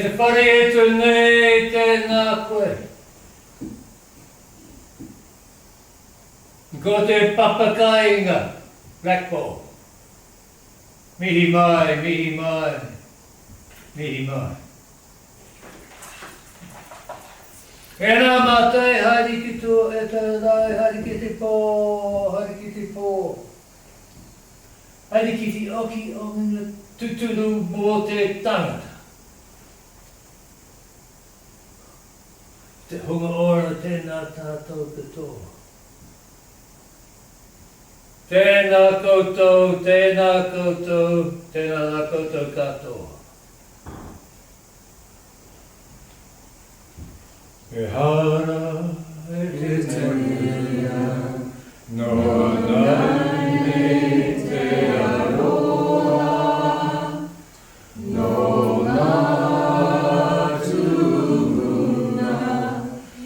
te whare e tu nei tēnā koe. Ko te papakainga, Blackball. Mihi mai, mihi mai, mihi mai. E nā mātai, haere ki tō e tārai, haere ki te pō, haere ki te pō. Haere ki te oki o ngā tuturu mō te tangata. Te hunga ora tēnā tātou katoa. Tēnā koutou, tēnā koutou, tēnā koutou katoa. E hara e te mea, no nai te aroa, no ngā tūruna,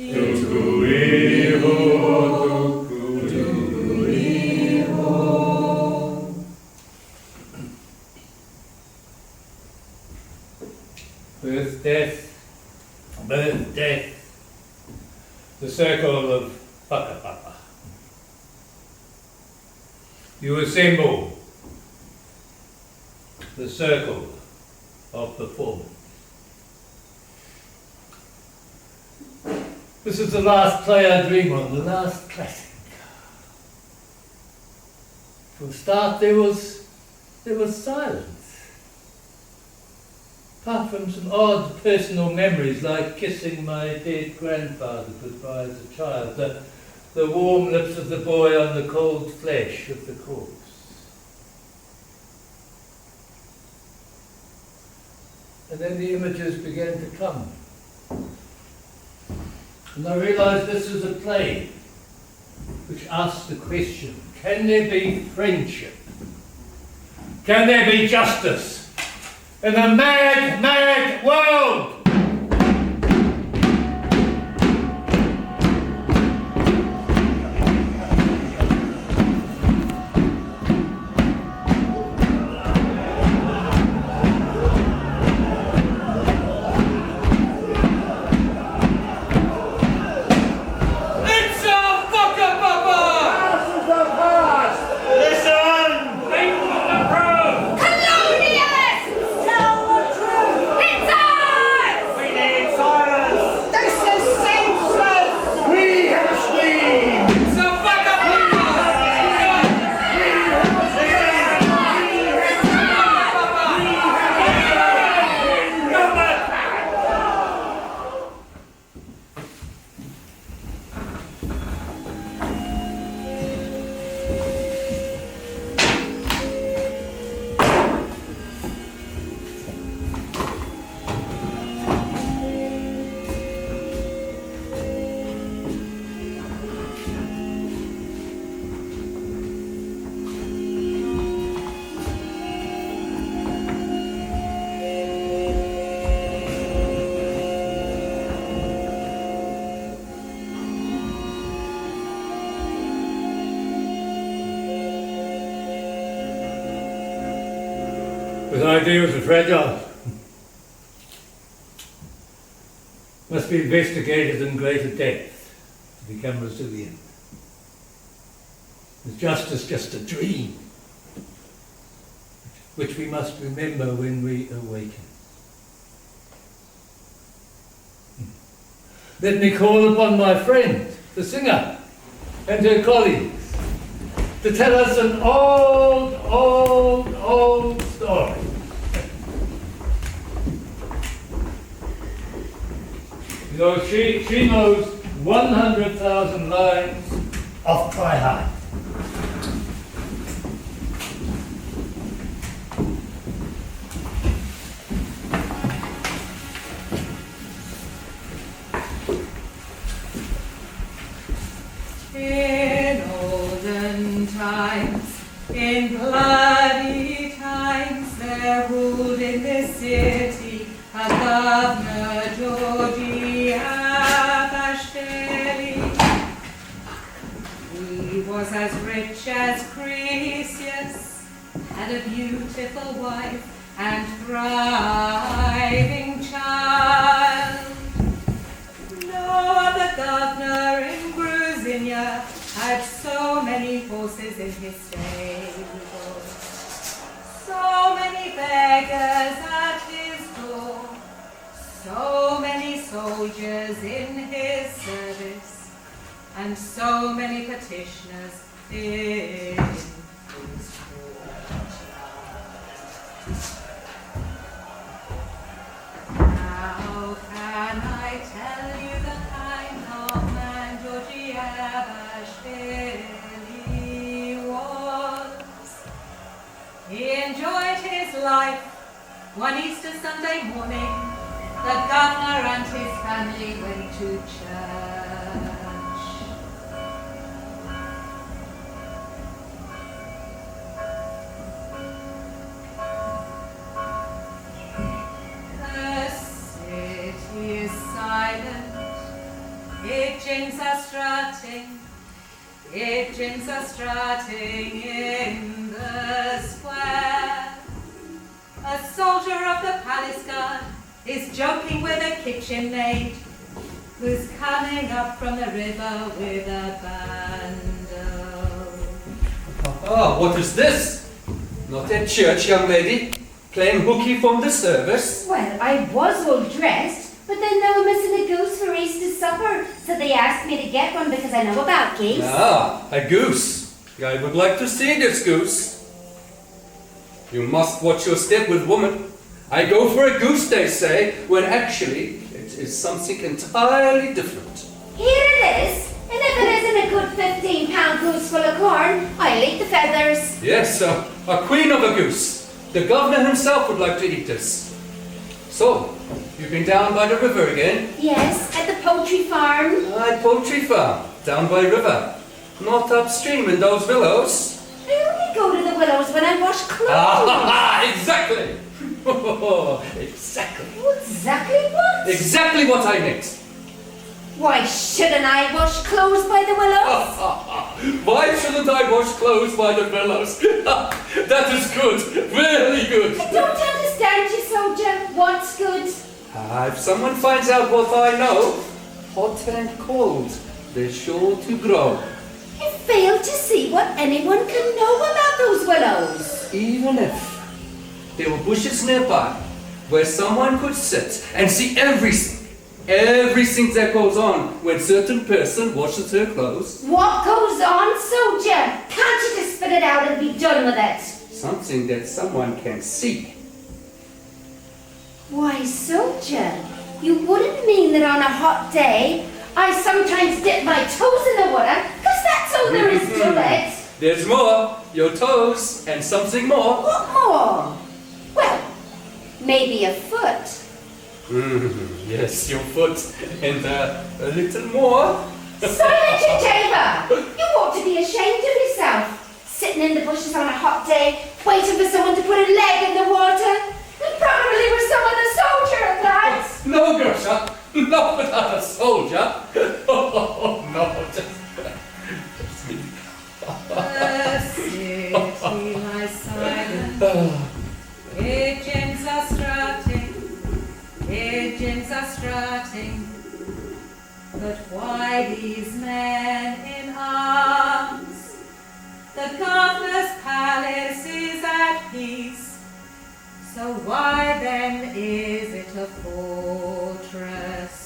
e tu iho tuku iho. Birth, death. The circle of whakapapa. You assemble the circle of performance. This is the last play I dream on, the last classic. From the start there was silence. Apart from some odd personal memories like kissing my dead grandfather goodbye as a child, the warm lips of the boy on the cold flesh of the corpse. And then the images began to come. And I realised this is a play which asks the question, can there be friendship? Can there be justice? In a mad, mad world! With ideas are fragile. Must be investigated in greater depth to become resilient. Is justice just a dream, which we must remember when we awaken? Let me call upon my friend, the singer, and her colleagues, to tell us an old story. You know, she knows 100,000 lines off by heart. In olden times, in bloody times, there ruled in this city a governor, Georgian. He was as rich as Christchurch, had a beautiful wife and thriving child. No other governor in Grusha had so many horses in his stable, so many beggars at his door, so many soldiers in his service, and so many petitioners in his courtyard. How can I tell you the kind of man Georgian really was? He enjoyed his life. One Easter Sunday morning, the governor and his family went to church. The city is silent. Pigeons are strutting. Pigeons are strutting in the square. A soldier of the palace guard is joking with a kitchen maid who's coming up from the river with a bundle. Ah, what is this? Not at church, young lady? Playing hooky from the service? Well, I was all dressed, but then they were missing a goose for Easter supper, so they asked me to get one because I know about geese. Ah, a goose. I would like to see this goose. You must watch your step with woman. I go for a goose, they say, when actually it is something entirely different. Here it is, and if it isn't a good 15-pound goose full of corn, I'll eat the feathers. Yes, a queen of a goose. The governor himself would like to eat this. So, you've been down by the river again? Yes, at the poultry farm. At poultry farm, down by river. Not upstream in those willows. I only go to the willows when I wash clothes. Ah, exactly! Exactly. Exactly what? Exactly what I meant. Why shouldn't I wash clothes by the willows? Why shouldn't I wash clothes by the willows? That is good, really good. I don't understand you, soldier. What's good? If someone finds out what I know, hot and cold, they're sure to grow. I fail to see what anyone can know about those willows. Even if there were bushes nearby where someone could sit and see everything that goes on when a certain person washes her clothes. What goes on, soldier? Can't you just spit it out and be done with it? Something that someone can see. Why, soldier, you wouldn't mean that on a hot day I sometimes dip my toes in the water, because that's all there is to it. There's more. Your toes and something more. What more? Well, maybe a foot. Yes, your foot and a little more. Silent you, Taver! You ought to be ashamed of yourself. Sitting in the bushes on a hot day, waiting for someone to put a leg in the water. And probably with some other soldier at that. No, Grusha. Not without a soldier. Oh, no, just me. The city lies silent. Pigeons are strutting. Pigeons are strutting. But why these men in arms? The governor's palace is at peace. So why then is it a fortress?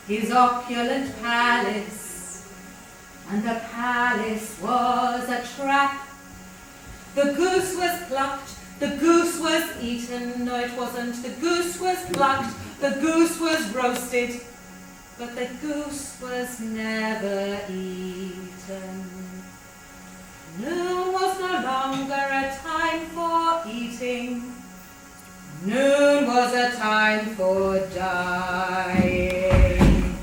His opulent palace, and the palace was a trap. The goose was plucked, the goose was eaten. No, it wasn't. The goose was plucked, the goose was roasted, but the goose was never eaten. Noon was no longer a time for eating. Noon was a time for dying.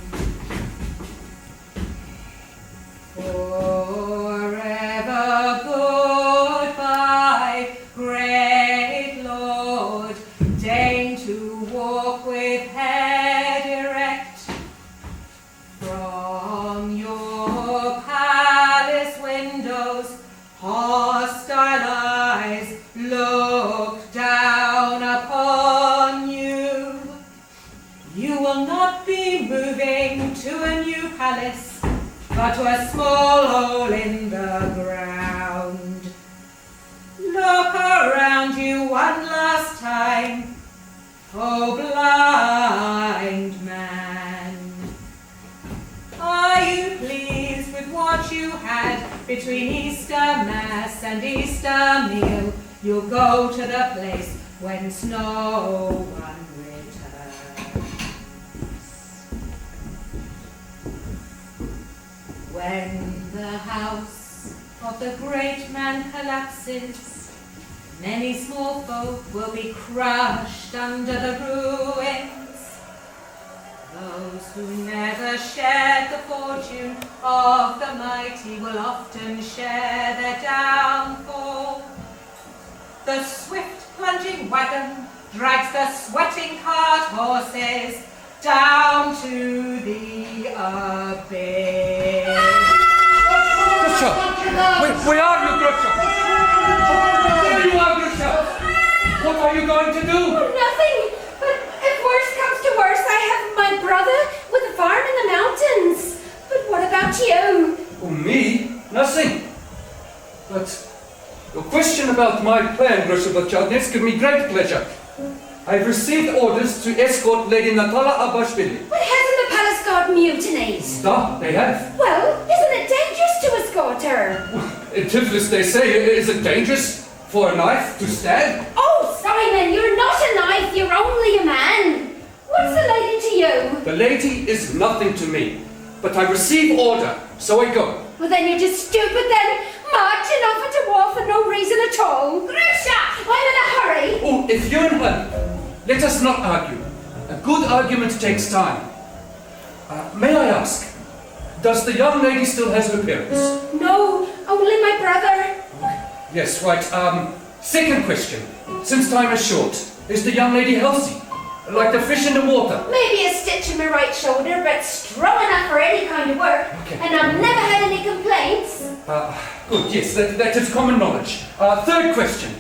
Forever goodbye, great Lord, deign to walk with head erect. From your palace windows, hostile eyes look down upon you. You will not be moving to a new palace, but to a small hole in the ground. Look around you one last time, oh blind man. Are you pleased with what you had between Easter Mass and Easter meal? You'll go to the place whence no one returns. When the house of the great man collapses, many small folk will be crushed under the ruins. Those who never shared the fortune of the mighty will often share their downfall. The swift plunging wagon drags the sweating cart horses down to the abyss. Grusha! Where are you, Grusha? There you are, Grusha! What are you going to do? Oh, nothing. But if worse comes to worse, I have my brother with a farm in the mountains. But what about you? Oh, me? Nothing. But your question about my plan, Grusha Bachadnets, gives me great pleasure. I've received orders to escort Lady Natella Abashvili. But hasn't the palace guard mutinied? Stop, they have. Well, isn't it dangerous to escort her? In Tiflis they say, is it dangerous for a knife to stab? Oh, Simon, you're not a knife, you're only a man. What's the lady to you? The lady is nothing to me, but I receive order, so I go. Well, then you're just stupid then. Marching off at a war for no reason at all. Grusha! I'm in a hurry. Oh, if you're in a hurry, let us not argue. A good argument takes time. May I ask, does the young lady still have her parents? No, only my brother. Yes, right. Second question. Since time is short, is the young lady healthy? Like the fish in the water? Maybe a stitch in my right shoulder, but strong enough for any kind of work. Okay. And I've never had any complaints. Good, yes, that is common knowledge. Third question.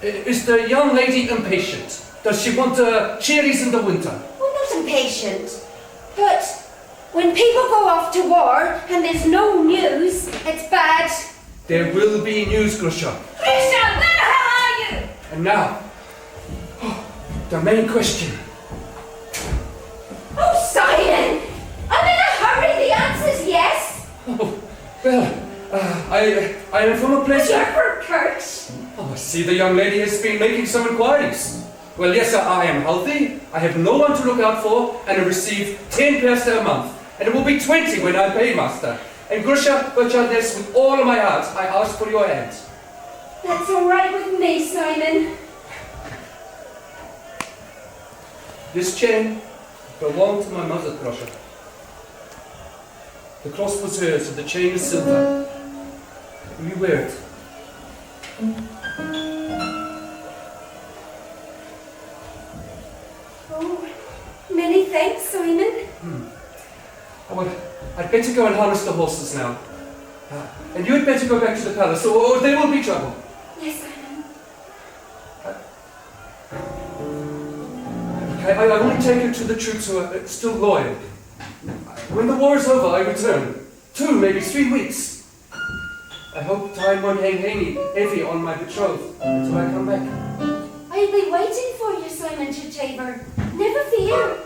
Is the young lady impatient? Does she want cherries in the winter? Well, not impatient. But when people go off to war and there's no news, it's bad. There will be news, Grusha. Grusha, where the hell are you? And now, the main question. Oh, Simon! I'm in a hurry. The answer's yes. Oh, well, I am from a place... You're from Kirch. Oh, I see the young lady has been making some inquiries. Well, yes, sir, I am healthy, I have no one to look out for, and I receive 10 piastres a month. And it will be 20 when I pay, master. And Grusha Bachadnes, with all of my heart, I ask for your hand. That's all right with me, Simon. This chain belonged to my mother, Grusha. The cross was hers, and the chain is silver. Will you wear it? Oh, many thanks, Simon. Oh, well, I'd better go and harness the horses now. And you had better go back to the palace, or there will be trouble. Yes, Simon. Okay, I only take it to the troops who are still loyal. When the war is over, I return. 2, maybe 3 weeks. I hope time won't hang heavy on my betrothed until I come back. I'll be waiting for you, Simon Chitaver. Never fear.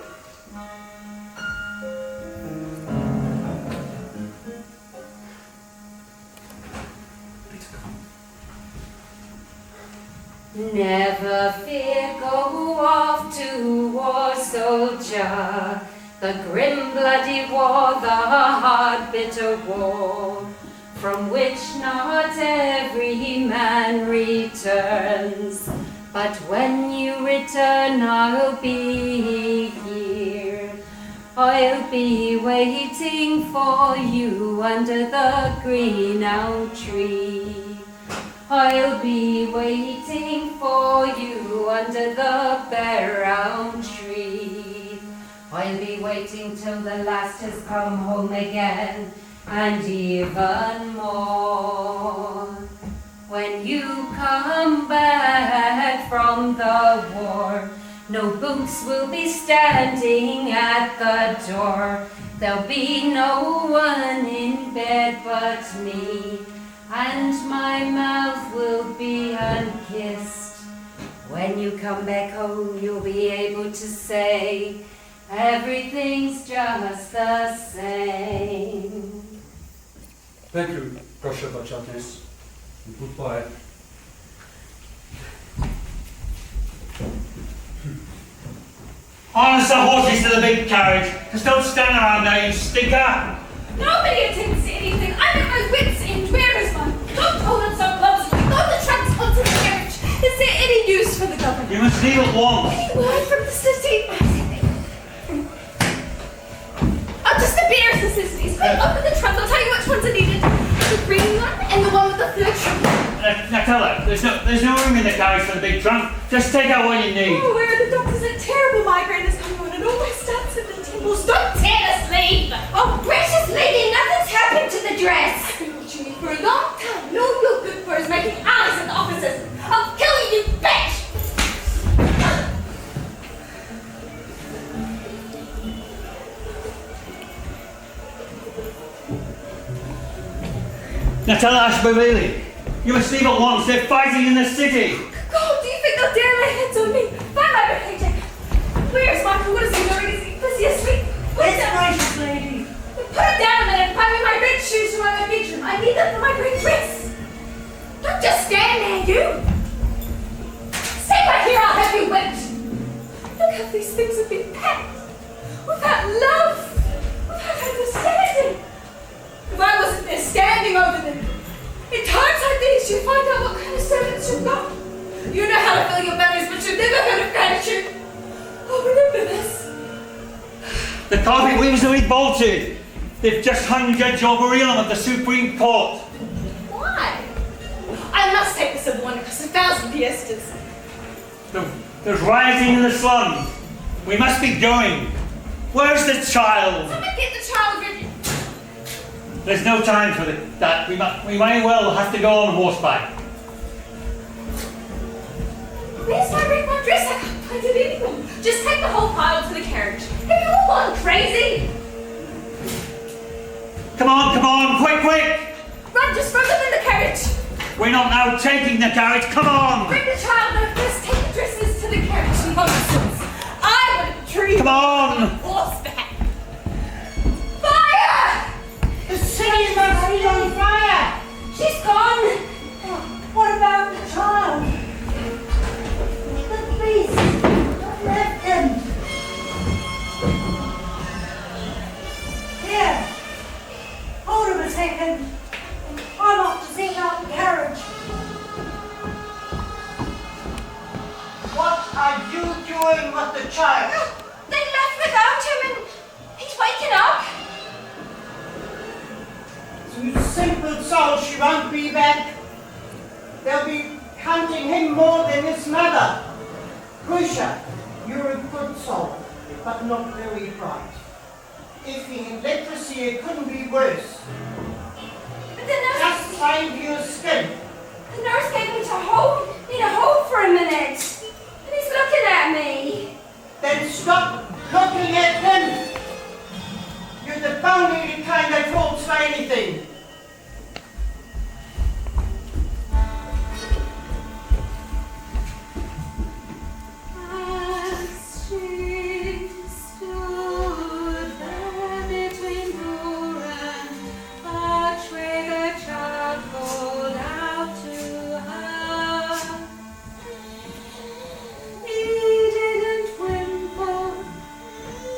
Never fear, go off to war, soldier. The grim, bloody war, the hard, bitter war. from which not every man returns. But when you return, I'll be here. I'll be waiting for you under the green old tree. I'll be waiting for you under the bare old tree. I'll be waiting till the last has come home again, and even more. When you come back from the war, no boots will be standing at the door. There'll be no one in bed but me, and my mouth will be unkissed. When you come back home, you'll be able to say, everything's just the same. Thank you, Grusha Bachatnis. Goodbye. Harness the horses to the big carriage. Just don't stand around there, you stinker. Nobody attends to anything. I'm at my wits' end. Where is mine? Don't hold it so close. Load the trunks onto the carriage. Is there any news for the governor? You must leave at once. Any word from the city? Oh, just the bear's necessities. Quick, open the trunk. I'll tell you which ones are needed. The green one and the one with the third trunk. Natella, there's no room in the carriage for the big trunk. Just take out what you need. Oh, where are the doctors? A terrible migraine is coming on and all my stats at the temples. Don't tear us, leave! Oh, precious lady, nothing's happened to the dress. I've been watching you for a long time. No real good for is making eyes at the officers. I'll kill you, you bitch! Natella Ashbavili, you must leave at once. They're fighting in the city. God, do you think they'll dare lay hands on me? Find my paycheck. Where's Michael? What is he doing? Is he busy asleep? Yes, gracious lady. Put it down a minute. Find me my red shoes from my bedroom. I need them for my red dress. Don't just stand there, you. Stay right here. I'll have you whipped. Look how these things have been packed. Without love. Without understanding. If I wasn't there standing over them, in times like these, you find out what kind of servants you've got. You know how to fill your bellies, but you've never heard of gratitude. Oh, remember this. The carpet wings will be bolted. They've just hung Judge Oberilum at the Supreme Court. Why? I must take this as a warning because 1,000 piastres. There's rioting in the slums. We must be going. Where's the child? Someone get the child ready. There's no time for that. We may well have to go on horseback. Where's my red one dress? I can't find it anywhere. Just take the whole pile to the carriage. Have you all gone crazy? Come on, quick! Run, just throw them in the carriage. We're not now taking the carriage, come on! Bring the child no first. Take the dresses to the carriage. Nonsense. I want a tree. Come on! Horseback. Fire! The city's must be on fire. She's gone. Oh, what about the child? The beast. I've left him. Here. Hold him a second. I'm off to seek out the carriage. What are you doing with the child? They left without him and he's waking up. You simple soul, she won't be back. They'll be counting him more than his mother. Grusha, you're a good soul, but not very bright. If he had leprosy, it couldn't be worse. But the nurse... Just trying for your skin. The nurse gave me to hold for a minute. And he's looking at me. Then stop looking at him. You're the bone-eating kind that falls for anything. As she stood there between door and archway, the child called out to her. He didn't whimper,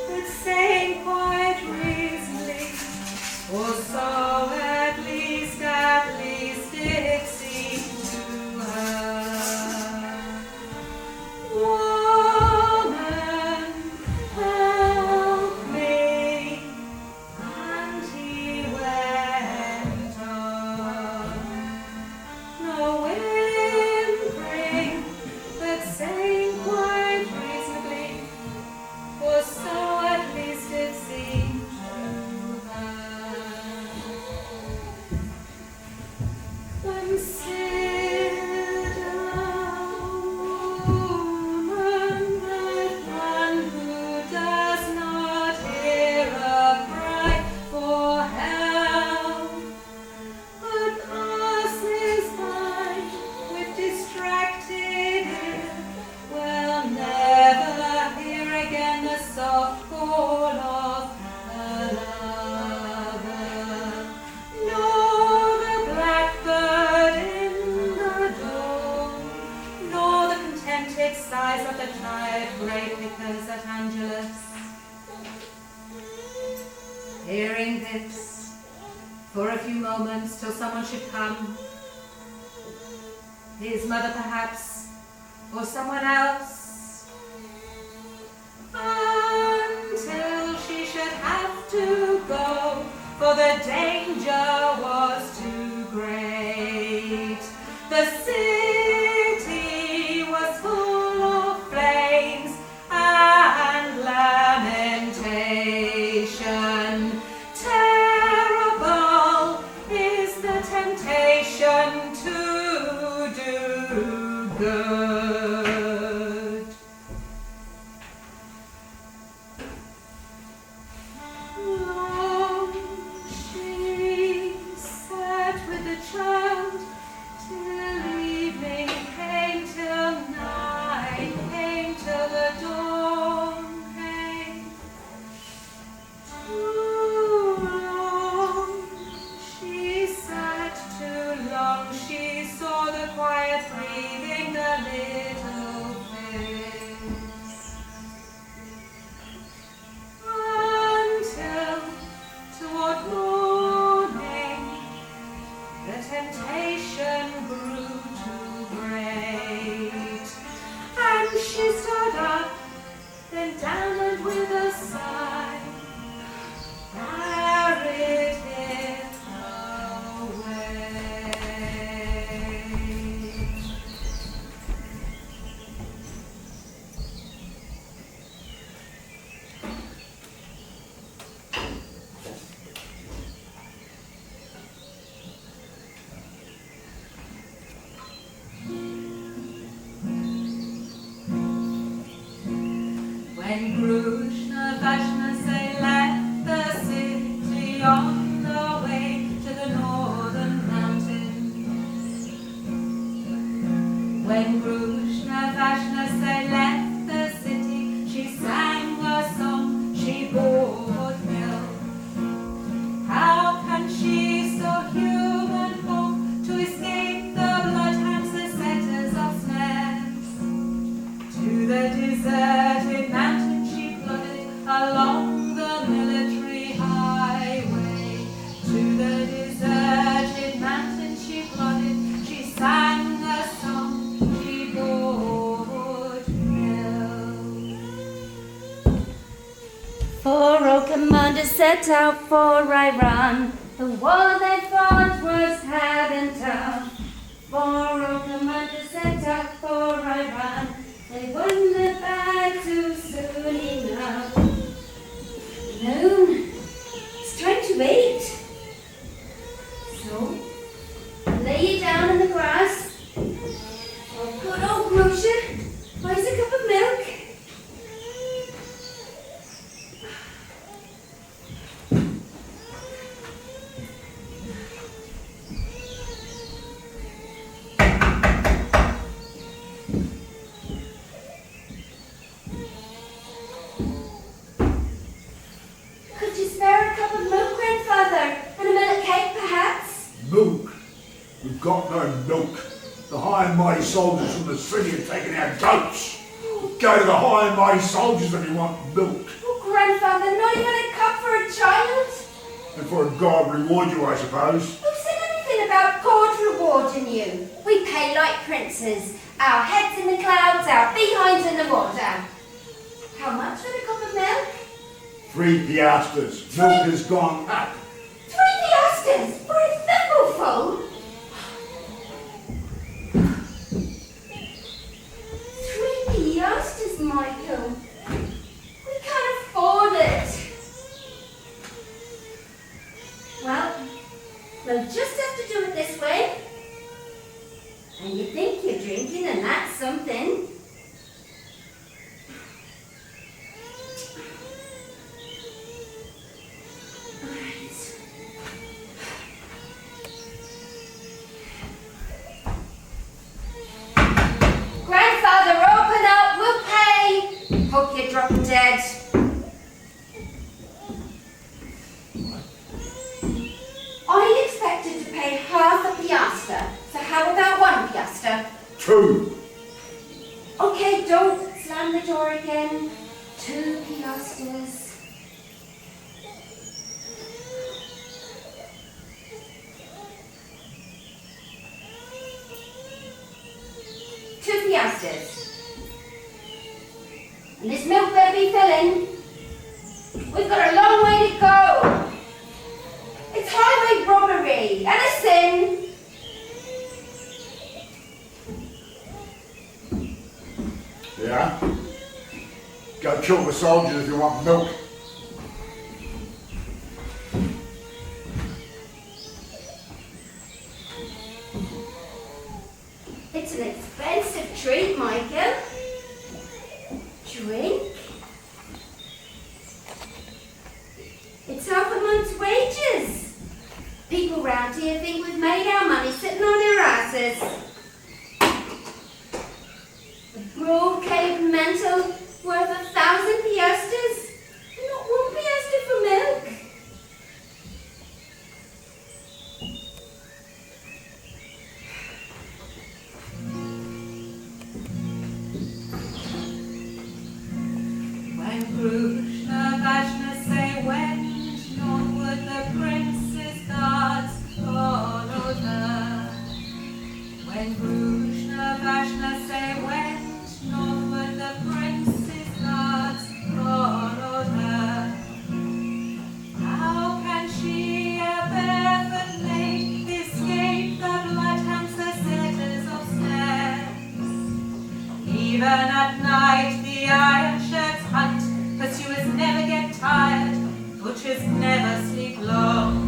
but saying quite reasonably, for so soft call of palaver, nor the blackbird in the dawn, nor the contented sighs of the tired grey pickers at Angelus. Hearing this, for a few moments till someone should come, his mother perhaps, or someone else, until she should have to go, for the danger was too great. The city was full of flames and lamentation. Terrible is the temptation to do good. Long she sat with the child till evening came, till night came, till the dawn came. Too long she sat, too long she saw the quiet breathing, the little face, until toward morning the temptation grew too great, and she stood up, then down, and with a sigh carried him away. When Grusha Vashna left the city on the way to the northern mountains, when Grusha Vashna left the city, she sang a song, she bore milk. How can she, so human, hope to escape the bloodhounds, the setters of snares? To the deserted mountain she plodded along the military highway. To the deserted mountain she plodded, she sang a song, she bore milk. For all commanders set out for Iran, the war they fought was hard and tough. For all commanders set out for Iran, they won the battle soon enough. Noon, it's time to eat. So, lay you down in the grass. Oh, good old Grusha, buys a cup of milk. Could you spare a cup of milk, Grandfather? And a millet cake, perhaps? Milk? We've got no milk. The high and mighty soldiers from the city are taking our goats. Go to the high and mighty soldiers if you want milk. Oh, Grandfather, not even a cup for a child? And for a God reward you, I suppose. Who said anything about God rewarding you? We pay like princes. Our heads in the clouds, our behinds in the water. How much for the cup of milk? 3 piastres. Milk has gone up. 3 piastres for a thimbleful? 3 piastres, Michael. We can't afford it. Well, we'll just have to do it this way. And you think you're drinking, and that's something. Alright. piastres. 2 piastres. And this milk better be filling. We've got a long way to go. It's highway robbery and a sin. Yeah? Go kill the soldiers if you want milk. It's an expensive treat, Michael. Drink? It's half a month's wages. People round here think we've made our money sitting on our asses. A broad cake mantle worth 1,000 piastres, and not 1 piastre for milk. When Grusha Vashna say went northward, the prince's guards followed her. When Grusha Vashna say went northward, the prince's guards followed her. How can she, a barefoot maid, escape the bloodhounds, the setters of snares? Even at night the iron shirts hunt, pursuers never get tired, butchers never sleep long.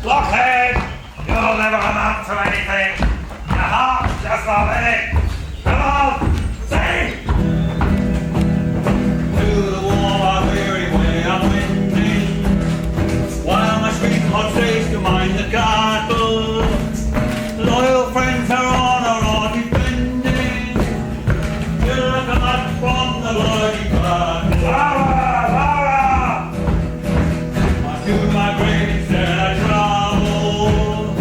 Blockhead! You'll never amount to anything. Your heart's just not in it. Come on, sing! To the wall I weary way I'm winding, while my sweetheart stays to mind the cattle. Loyal friends are on our own defending, till I come up from the bloody battle. Lara! Lara! I do my grave instead I travel,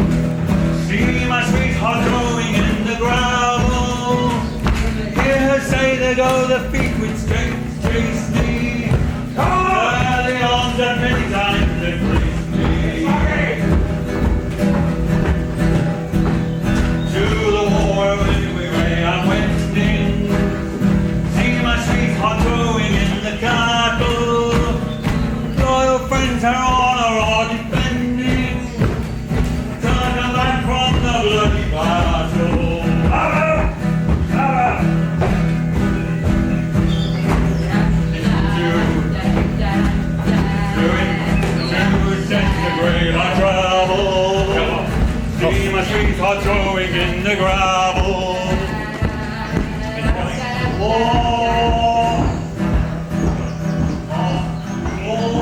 see my sweetheart growing in the gravel. Hear her say there go the feet with strength chase me, where the arms that many times embrace me. To the war way I'm wending, see my sweetheart growing in the cattle. Loyal friends are on our all defending, till I come back from the bloody battle. Lara! Lara! To centigrade I travel, see my sweetheart growing in the gravel. War! War!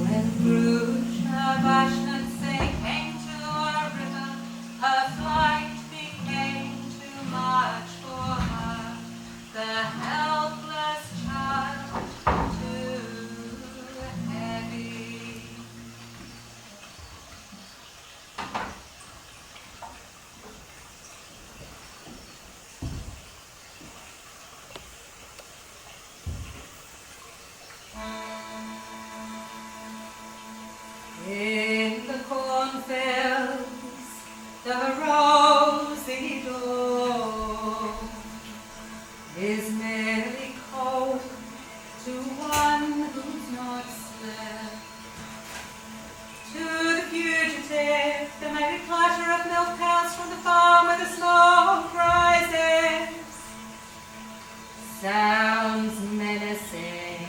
When Grusha Vashna say came to a river, her flight became too much for her. The helpless child too heavy. In the cornfields, the rosy dawn is merely cold to one who's not slept. To the fugitive, the merry clatter of milk pails from the farm where the smoke rises sounds menacing.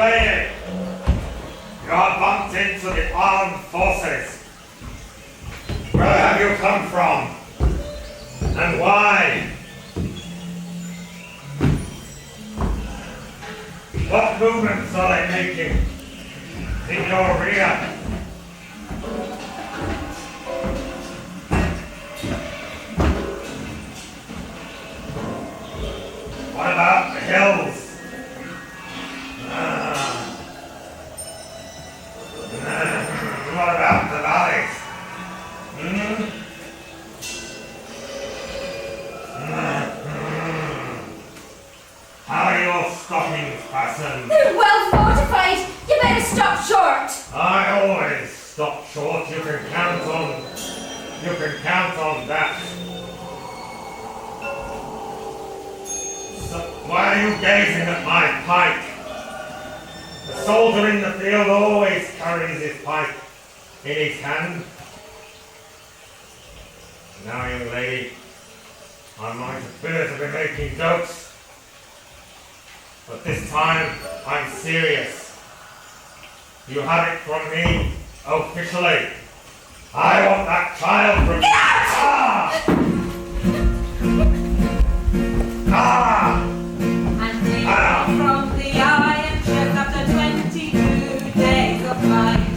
lady, you are bumped into the armed forces. Where have you come from? And why? What movements are they making in your rear? What about the hills? What about the valleys? How are your stockings fastened? They're well fortified. You better stop short. I always stop short. You can count on that. So why are you gazing at my pike? The soldier in the field always carries his pike in his hand. Now, young lady, I might appear to be making jokes, but this time I'm serious. You have it from me officially. I want that child from you. And taken from the iron chest after 22 days of flight.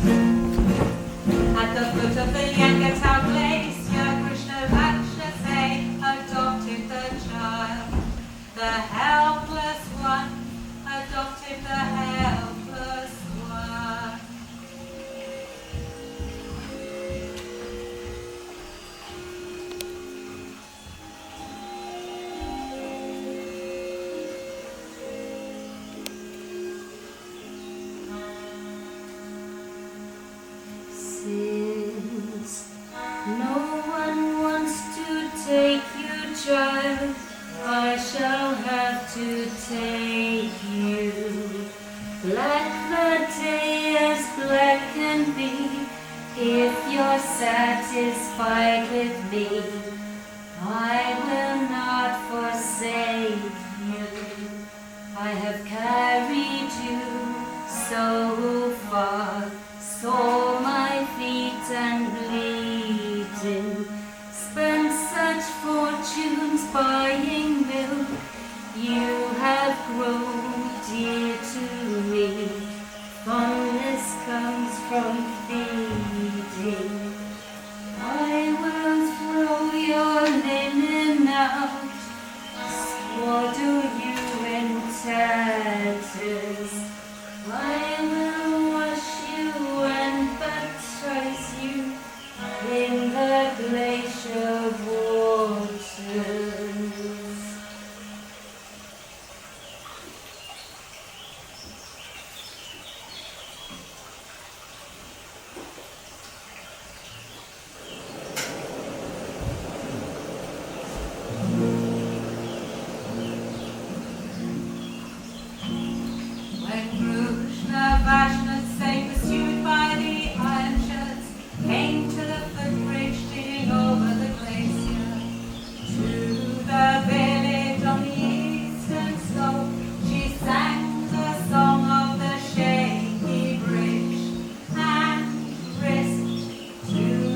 At the foot of the Yangatau glacier, Krishna adopted the child. The helpless one adopted the helpless one. Since no one wants to take you, child, I shall have to take you. Black the day as black can be, if you're satisfied with me, I will not forsake you. I have carried you so far, sore my feet and bleeding, spent such fortunes buying milk, you have grown dear to me. Fondness comes from feeding. I will throw your linen out, swaddle you in tatters. I will wash you and baptize you in the glacier waters. When Grusha, Vashna, say pursued by the iron shirts, came to the footbridge leaning over the glacier, to the village on the eastern slope, she sang the song of the shaky bridge and risked two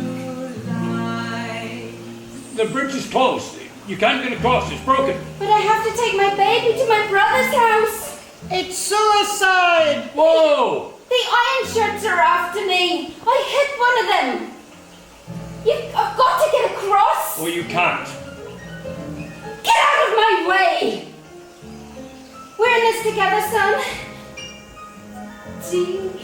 lives. The bridge is closed. You can't get across. It's broken. But I have to take my baby to my brother's house. It's suicide! Whoa! The iron shirts are after me. I hit one of them. I've got to get across. Oh, you can't. Get out of my way. We're in this together, son. Deep,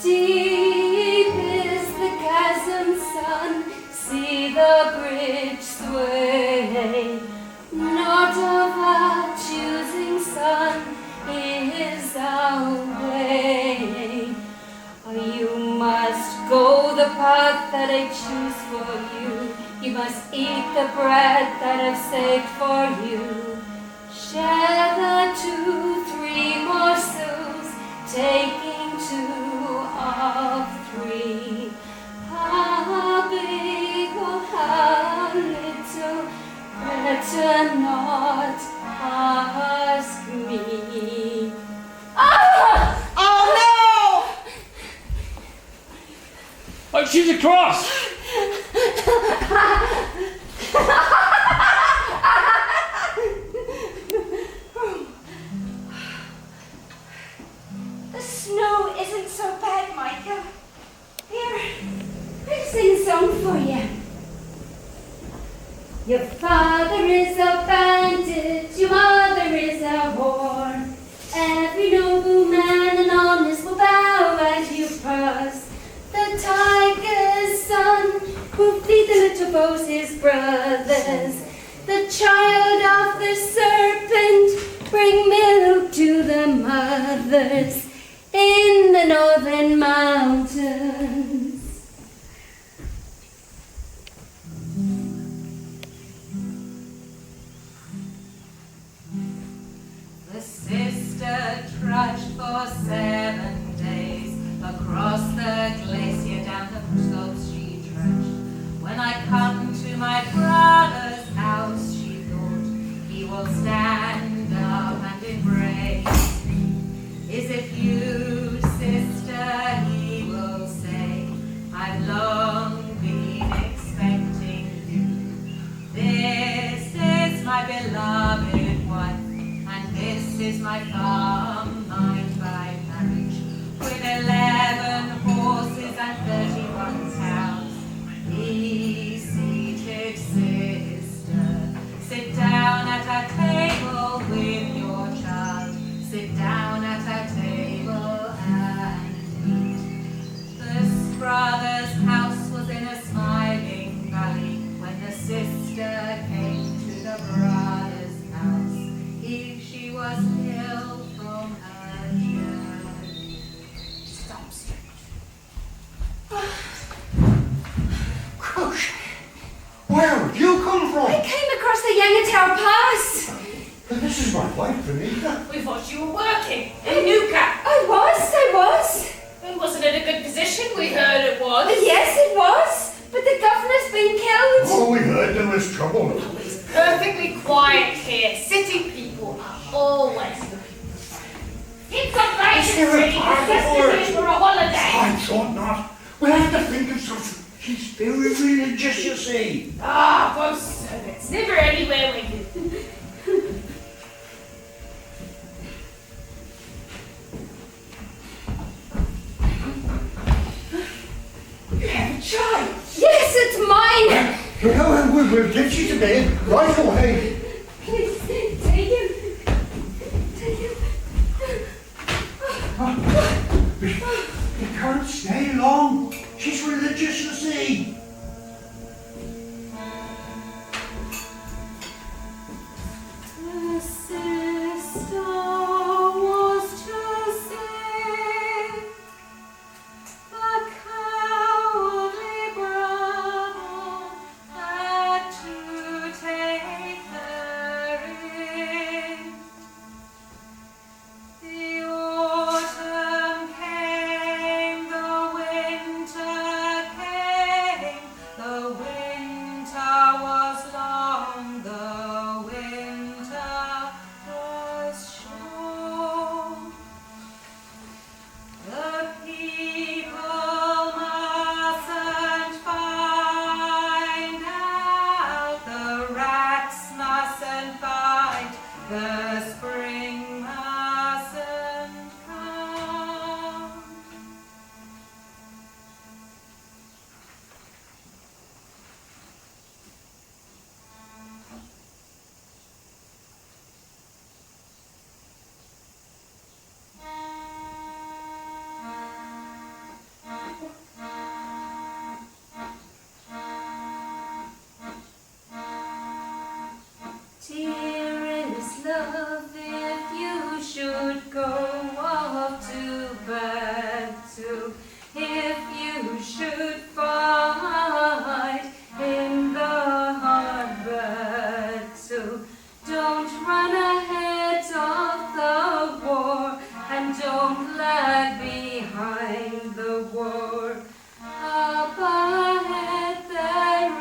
deep is the chasm, son. See the bridge sway. Not of our choosing, son, is our way. You must go the path that I choose for you. You must eat the bread that I've saved for you. Share the 2-3 morsels, taking 2 of 3. How big or how little, better not ask me. Ah! Look, she's across! The snow isn't so bad, Micah. Here, I'll sing a song for you. Your father is a bandit, your mother is a whore. Every noble man and honest will bow as you pass. The tiger's son who feed the little foes his brothers. The child of the serpent bring milk to the mothers in the northern mountains. The sister trudged for 7 days across the glacier down the slopes she trudged. When I come to my brother's house, she thought, he will stand up and embrace. Is it you, sister? He will say, I've long been expecting you. This is my beloved wife, and this is my farm, mine by marriage, with 11 horses and 31 cows. Be seated, sister. Sit down at a table with your child. Sit down at a table and eat. The brother's house was in a smiling valley when the sister came to the brother's house. She was ill from her journey. Stop, Grusha, where did you come from? I came across the Yangatau Pass. This is my wife, Benita. We thought you were working in Newcastle. I was. Wasn't it a good position? We heard it was. Yes, it was. But the governor's been killed. Oh, we heard there was trouble. It's perfectly quiet here. City people are always looking for fun. It's a place to see. It's for a holiday. I thought not. We'll have to think of something. She's very religious, you see. Ah, those servants. Never anywhere with you. You have a child. Yes, it's mine. We'll get you to bed right away. Please, take him. Take him. You can't stay long. She's religious, you see. The sister was to save the cowardly brother had to take her in. The autumn came, the winter came, the winter was long, the winter was short. The people mustn't find out, the rats mustn't bite, the spring mustn't come. Dearest love, if you should go off to battle, if you should fight in the hard battle, don't run ahead of the war and don't lag behind the war. Up ahead there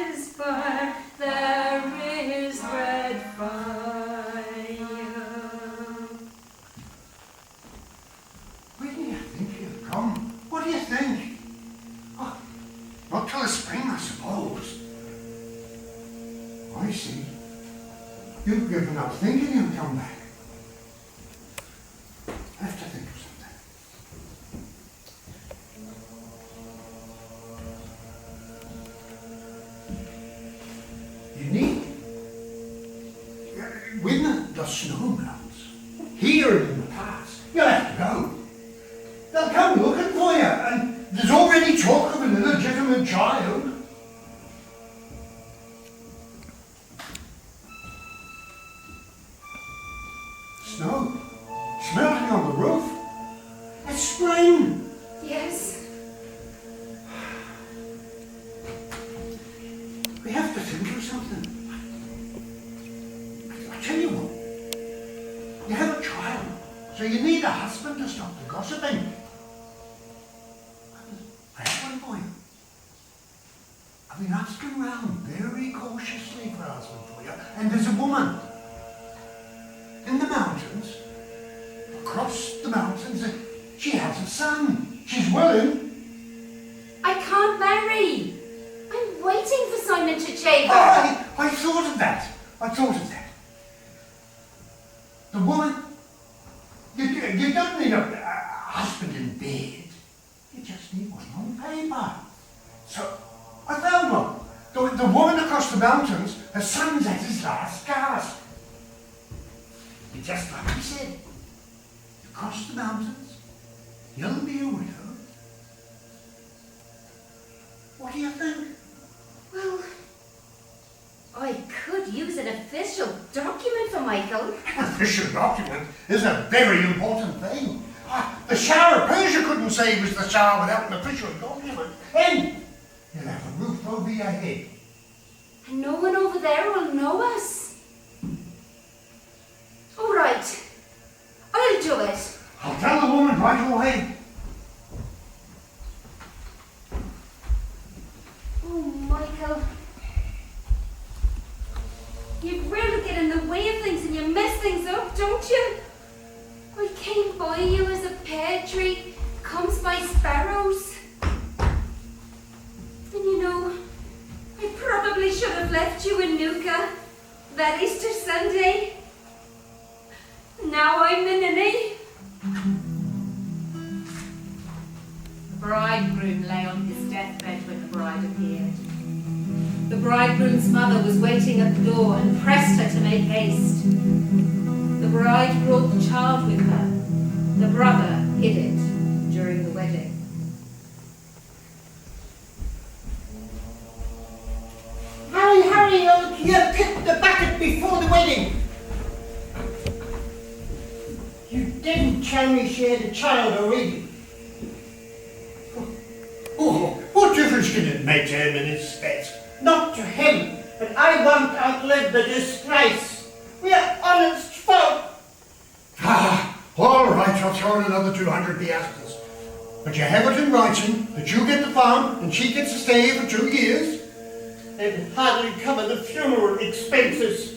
is fire, there is red fire. I'm not thinking he'll come back. I have to think of something. You need, when the snow melts, here and in the past, you'll have to go. They'll come looking for you, and there's already talk of an illegitimate child. Snow, smelting on the roof. It's spring. Yes. We have to think of something. I tell you what, you have a child, so you need a husband to stop the gossiping. I have one for you. I've been asking round very cautiously for a husband for you, and there's a woman in the mountains, across the mountains, and she has a son. She's willing. I can't marry. I'm waiting for Simon to chafe. Oh, I thought of that. I thought of that. The woman, you don't need a husband in bed. You just need one on paper. So I found one. The woman across the mountains, her son's at his last gasp. It's just like he said. You cross the mountains, you'll be a widow. What do you think? Well, I could use an official document for Michael. An official document is a very important thing. The Shah of Persia couldn't say he was the Shah without an official document. And you'll have a roof over your head. And no one over there will know us. All right, I'll do it. I'll tell the woman right away. Oh, Michael. You really get in the way of things and you mess things up, don't you? I came by you as a pear tree comes by sparrows. And you know, I probably should have left you in Nuka that Easter Sunday. Now I'm the ninny. The bridegroom lay on his deathbed when the bride appeared. The bridegroom's mother was waiting at the door and pressed her to make haste. The bride brought the child with her. The brother hid it during the wedding. Hurry, old, you kicked the bucket before the wedding. You didn't tell me she had a child already. Oh, what difference can it make to him and his stats? Not to him, but I won't outlive the disgrace. We are honest folk. All right, I'll throw in another 200 piastres. But you have it in writing that you get the farm and she gets to stay here for 2 years. They'd hardly cover the funeral expenses.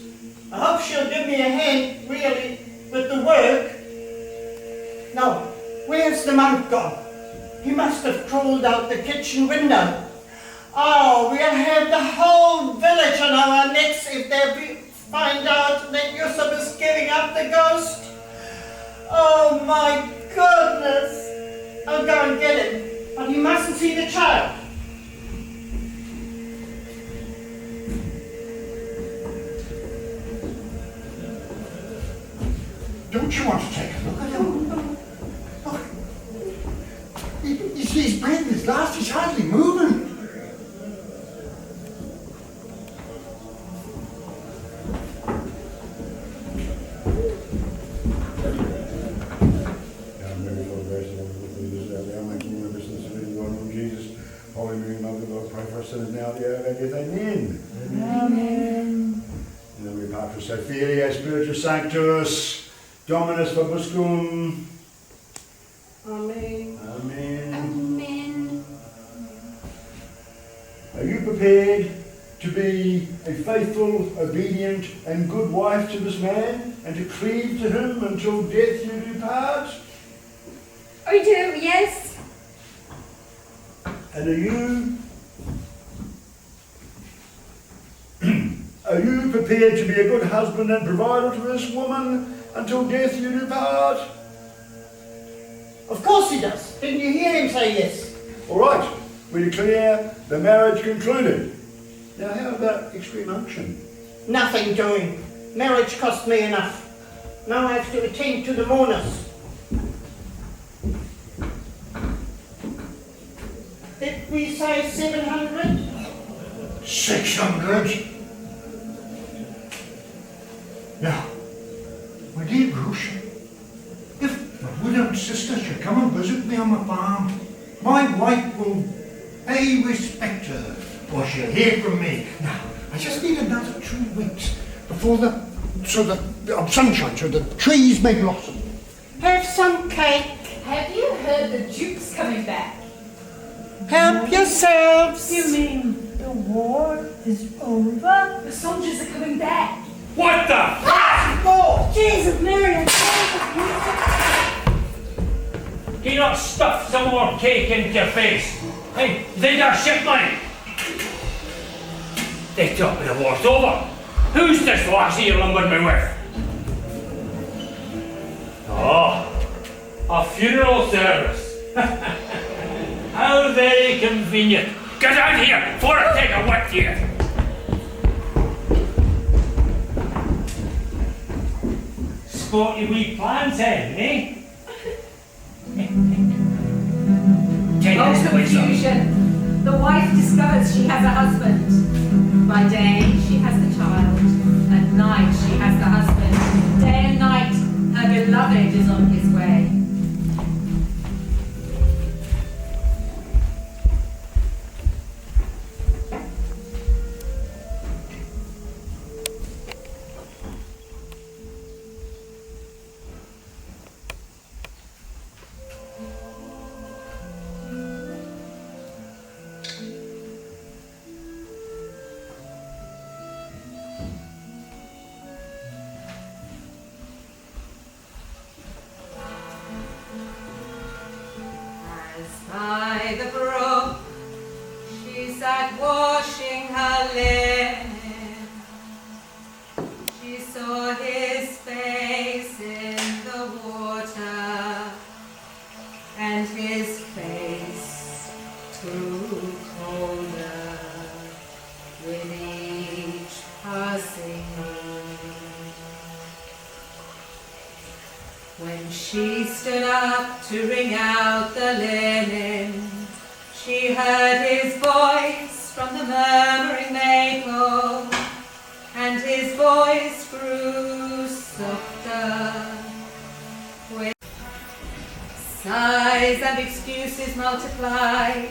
I hope she'll give me a hand, really, with the work. Now, where's the monk gone? He must have crawled out the kitchen window. Oh, we'll have the whole village on our necks if they find out that Yusuf is giving up the ghost. Oh my goodness! I'll go and get him, but he mustn't see the child. Don't you want to take a look at him? Look. He's breathing his last, he's hardly moving. Holy Mary, Mother of God, pray for us sinners now at the hour of our death. Amen. Amen. In the name of Patris, Filii, Spiritus Sanctus, Dominus vobiscum. Amen. Amen. Amen. Are you prepared to be a faithful, obedient, and good wife to this man, and to cleave to him until death you do part? I do, yes. And are you Are you prepared to be a good husband and provider to this woman until death you do part? Of course he does. Didn't you hear him say yes? All right, we declare the marriage concluded. Now how about extreme unction? Nothing doing. Marriage cost me enough. Now I have to attend to the mourners. Did we say 700? 600. Now, my dear Grusha, if my widowed sister should come and visit me on my farm, my wife will pay respect to her, or she'll hear from me. Now, I just need another 2 weeks before sunshine, so the trees may blossom. Have some cake. Have you heard the Duke's coming back? Help yourselves. You mean the war is over? The soldiers are coming back. What the? Oh, Jesus, Mary, Can you not stuff some more cake into your face? Hey, you think our ship line? They tell me the war's over. Who's this lassie you lumbered me with? Oh, a funeral service. How very convenient. Get out here before I take a whip to you. Sporty wee plans, eh? Oh, confusion. The wife discovers she has a husband. By day, she has the child. At night, she has the husband. Day and night, her beloved is on his way. By the brook, she sat washing her linen. She saw his face in the water, and his face grew colder with each passing moon. When she stood up to wring out the linen, she heard his voice from the murmuring maple, and his voice grew softer. With sighs and excuses multiplied,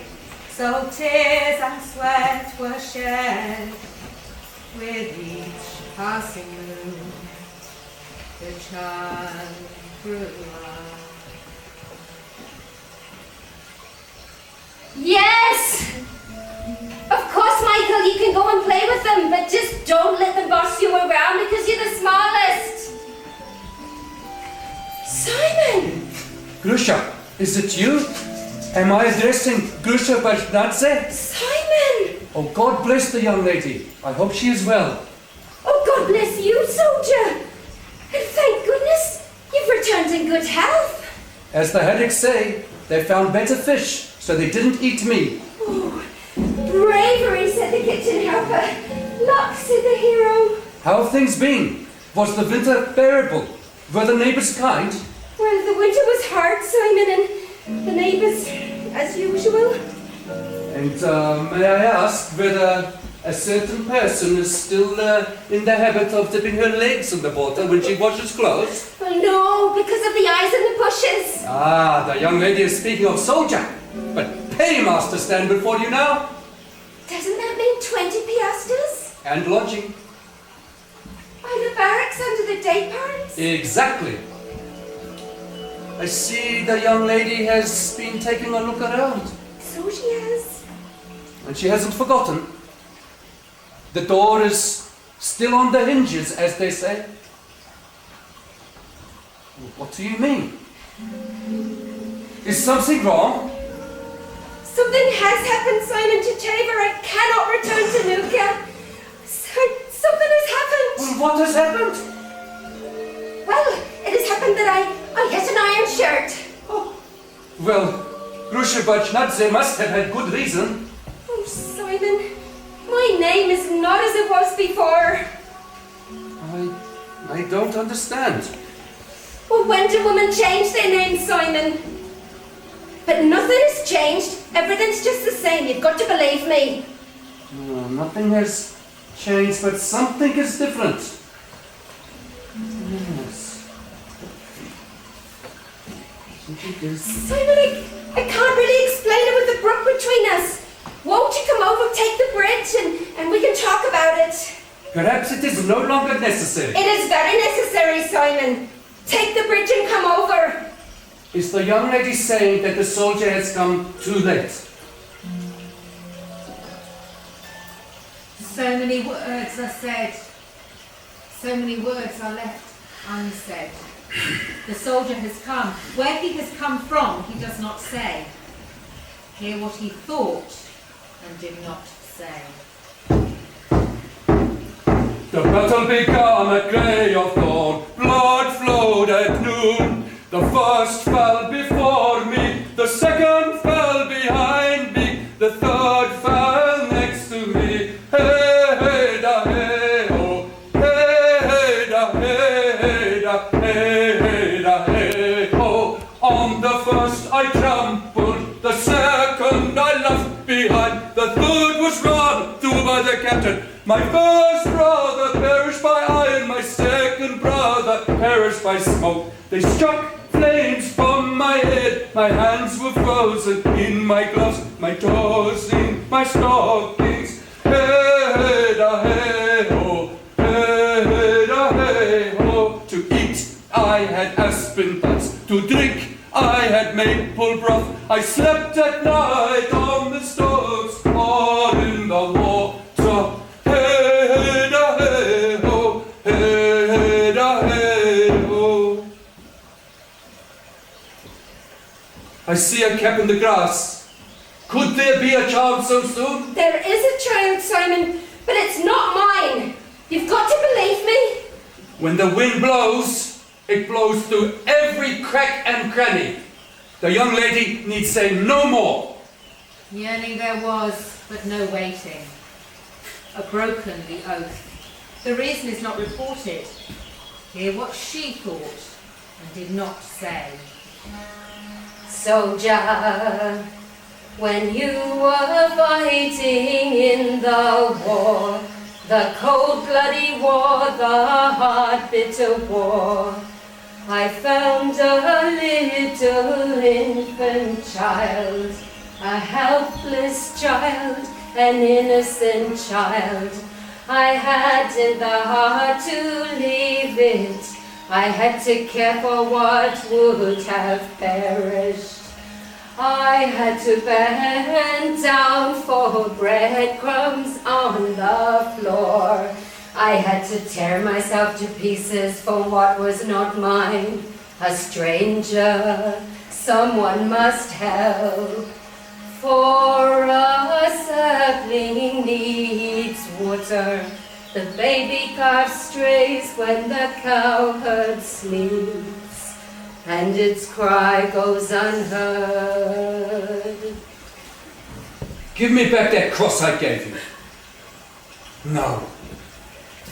so tears and sweat were shed. With each passing moon, the child grew up. Yes! Of course, Michael, you can go and play with them, but just don't let them boss you around because you're the smallest. Simon! Grusha, is it you? Am I addressing Grusha Bajnadze? Simon! Oh, God bless the young lady. I hope she is well. Oh, God bless you, soldier! And thank goodness you've returned in good health. As the haddocks say, they found better fish, so they didn't eat me. Oh, bravery, said the kitchen helper. Luck, said the hero. How have things been? Was the winter bearable? Were the neighbours kind? Well, the winter was hard, Simon, and the neighbours, as usual. And may I ask whether a certain person is still in the habit of dipping her legs in the water when she washes clothes? Well, no, because of the eyes and the bushes. Ah, the young lady is speaking of soldier. But paymaster stand before you now. Doesn't that mean 20 piastres? And lodging. By the barracks under the day palms? Exactly. I see the young lady has been taking a look around. So she has. And she hasn't forgotten. The door is still on the hinges, as they say. What do you mean? Is something wrong? Something has happened, Simon, to Tabor. I cannot return to Nuka. Something Well, what has happened? Well, it has happened that I hit an iron shirt. Well, Grusha must have had good reason. Oh, Simon, my name is not as it was before. I don't understand. Well, when do women change their names, Simon? But nothing has changed. Everything's just the same. You've got to believe me. No, nothing has changed, but something is different. Yes. Something is... Simon, I can't really explain it with the brook between us. Won't you come over, take the bridge, and we can talk about it? Perhaps it is no longer necessary. It is very necessary, Simon. Take the bridge and come over. Is the young lady saying that the soldier has come too late? So many words are said. So many words are left unsaid. The soldier has come. Where he has come from, he does not say. Hear what he thought and did not say. The battle began at grey of dawn, blood flowed at noon. The first fell before me, the second fell behind me, the third fell next to me. Hey, hey, da, hey, oh, hey, hey, da, hey, hey, da, hey, hey, da, hey, oh. On the first I trampled, the second I left behind, the third was run through by the captain. My first brother perished by iron, my second brother perished by smoke. They struck flames from my head, my hands were frozen in my gloves, my toes in my stockings. Hey, da, hey, ho, hey, da, hey, ho. To eat, I had aspen buds, to drink, I had maple broth. I slept at night on the stoves or in the water. Hey, da, hey, ho, hey, da, hey, ho. I see a cap in the grass. Could there be a child so soon? There is a child, Simon, but it's not mine. You've got to believe me. When the wind blows, it blows through every crack and cranny. The young lady need say no more. Yearning there was, but no waiting. A broken the oath. The reason is not reported. Hear what she thought and did not say. Soldier, when you were fighting in the war, the cold bloody war, the hard bitter war, I found a little infant child, a helpless child, an innocent child. I hadn't the heart to leave it. I had to care for what would have perished. I had to bend down for breadcrumbs on the floor. I had to tear myself to pieces for what was not mine. A stranger, someone must help. For a sapling needs water. The baby calf strays when the cowherd sleeps, and its cry goes unheard. Give me back that cross I gave you. No.